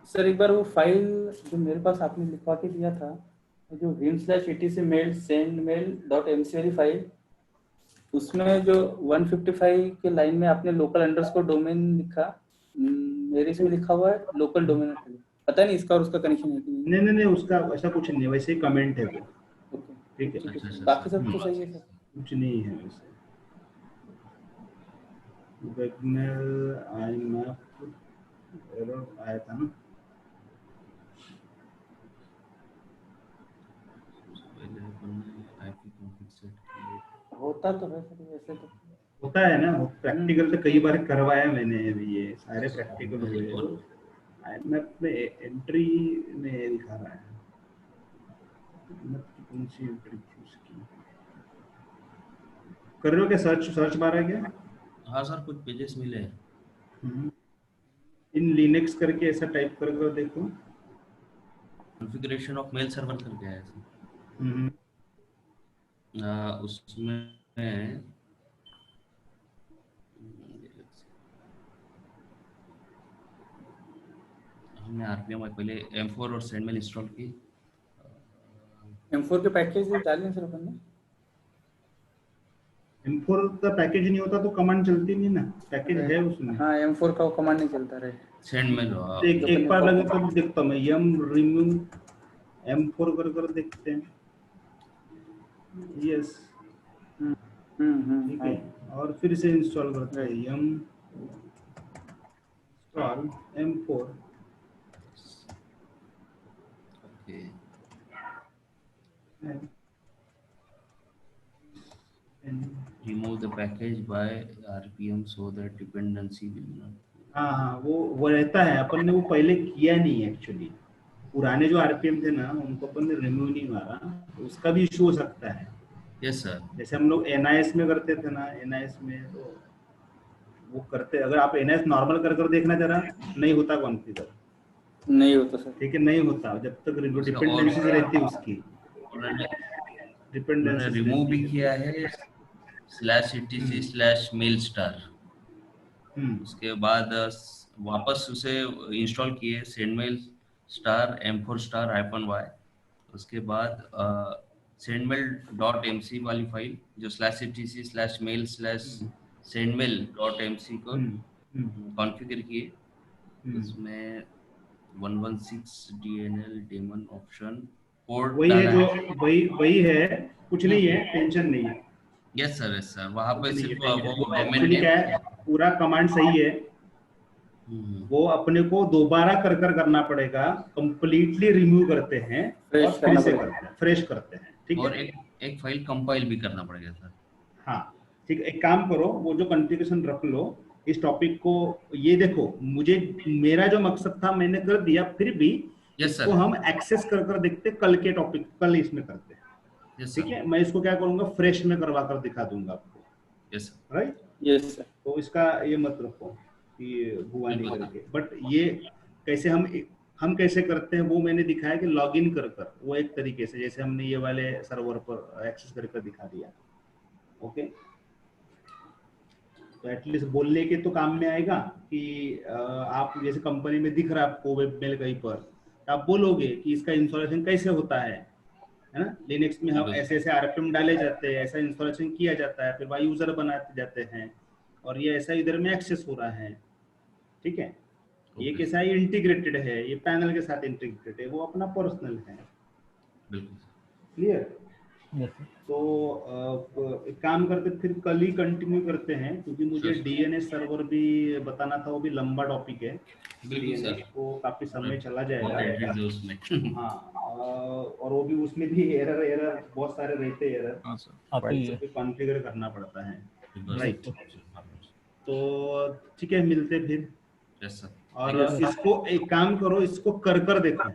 सर एक बार वो फाइल जो मेरे पास आपने लिखवा के दिया था, जो vim/etc mail send mail .mc वाली फाइल, उसमें जो 155 के लाइन में आपने लोकल अंडरस्कोर डोमेन लिखा, मेरे इसमें लिखा हुआ है लोकल डोमेन। पता नहीं इसका और उसका कनेक्शन है कि नहीं। नहीं नहीं नहीं, उसका ऐसा कुछ नहीं है, वैसे ही कमेंट है वो। ओके, ठीक है, ठीक है, अच्छा, बाकी सब हम्म। तो सही है सर। कुछ नहीं है वैसे। वेबमेल IMAP एरर आया था ना। पहले अपन ने आईपी कॉन्फ़िग सेट किए। होता तो है सर वैसे तो। होता है ना, प्रैक्टिकल तो कई बार करवाया मैंने अभी, ये सारे प्रैक्टिकल हुए। और IMAP में एंट्री में दिखा रहा है, IMAP की कौन सी एंट्री चूज की कर रहे हो क्या? सर्च बार है क्या? हाँ सर, कुछ पेजेस मिले हैं। इन लिनक्स करके ऐसा टाइप कर देखो। कॉन्फ़िगरेशन ऑफ मेल सर्वर करके आया सर। हम्म। उसमें हमने आरपीएम पहले M4 और सेंडमेल इंस्टॉल की। M4 के पैकेज डाले हैं सर अपन ने। M4 का पैकेज नहीं होता तो कमांड चलती नहीं ना, पैकेज है उसमें। हाँ M4 का वो कमांड नहीं चलता रहे। सेंडमेल एक बार लगे तो देखता हूँ मैं, yum remove M4 कर देखते हैं। यस, ठीक है, और फिर से इंस्टॉल करते हैं yum install M4। Okay. Remove the package by RPM so that dependency will not. हाँ वो रहता है, अपन ने वो पहले किया नहीं एक्चुअली। पुराने जो आरपीएम थे ना उनको अपन ने रिमूव नहीं मारा, तो उसका भी इशू हो सकता है। Yes sir. जैसे हम लोग NIS में करते थे ना, NIS में तो वो करते, अगर आप NIS नॉर्मल कर देखना जरा, नहीं होता कॉन्फ़िगर, नहीं होता सर। ठीक है, नहीं होता जब तक डिपेंडेंसीज रहती है उसकी। उन्होंने डिपेंडेंसीज रिमूव भी किया है /etc/mail*। उसके बाद वापस उसे इंस्टॉल किए सेंडमेल *M4*-y। उसके बाद sendmail.mc वाली फाइल जो /etc/mail/sendmail.mc को कॉन्फ़िगर किए। उसमें 116 DNL डेमन ऑप्शन पोर्ट वही है डाला जो है। वही है, कुछ नहीं है, टेंशन नहीं है। यस सर, वहाँ पे सिर्फ वो डोमेन एक्चुअली क्या है, पूरा कमांड सही है, वो अपने को दोबारा कर करना पड़ेगा, कंप्लीटली रिमूव करते हैं और फिर से करते हैं, फ्रेश करते हैं, ठीक है। और एक फाइल कंपाइल भी करना पड़ेगा सर। हाँ ठीक है, एक काम करो, वो जो कॉन्फ़िगरेशन रख लो, इस टॉपिक को ये देखो, मुझे मेरा जो मकसद था मैंने कर दिया, फिर भी इसको हम एक्सेस कर देखते कल के टॉपिक, कल इसमें करते हैं, ठीक है। मैं इसको क्या करूंगा, फ्रेश में करवा कर दिखा दूंगा आपको। Yes sir. Right, yes sir. तो इसका ये मत रखो कि हुआ नहीं करके, बट ये कैसे हम कैसे करते हैं वो मैंने दिखाया कि लॉगिन कर वो एक तरीके से, जैसे हमने ये वाले सर्वर पर एक्सेस करके दिखा दिया। ओके, तो एटलीस्ट बोलने के तो काम में आएगा कि आप जैसे कंपनी में दिख रहा है आपको वेबमेल कहीं पर, तो आप बोलोगे कि इसका इंस्टॉलेशन कैसे होता है ना। लिनक्स में हम ऐसे ऐसे आरपीएम डाले जाते हैं, ऐसा इंस्टॉलेशन किया जाता है, फिर वही यूजर बनाते जाते हैं, और ये ऐसा इधर में एक्सेस हो रहा है, ठीक है। ये कैसा है, इंटीग्रेटेड है, ये पैनल के साथ इंटीग्रेटेड है, वो अपना पर्सनल है। क्लियर? तो एक काम करते फिर कल ही कंटिन्यू करते हैं, क्योंकि मुझे DNS सर्वर भी बताना था, वो भी लंबा टॉपिक है, DNS को काफी समय चला जाएगा। हाँ, और वो भी उसमें भी एरर बहुत सारे रहते हैं, एरर कॉन्फ़िगर करना पड़ता है। राइट, तो ठीक है, मिलते फिर। और इसको एक काम करो, इसको कर देखो।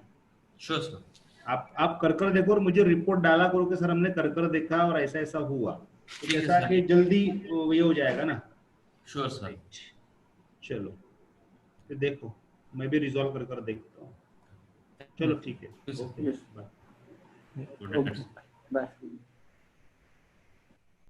Sure sir. आप कर देखो और मुझे रिपोर्ट डाला करो कि सर हमने कर देखा और ऐसा ऐसा हुआ, तो जैसा कि जल्दी ये हो जाएगा ना। Sure sir. चलो फिर देखो, मैं भी रिजॉल्व कर देखता हूँ। चलो ठीक है, ओके, बाय। बाय।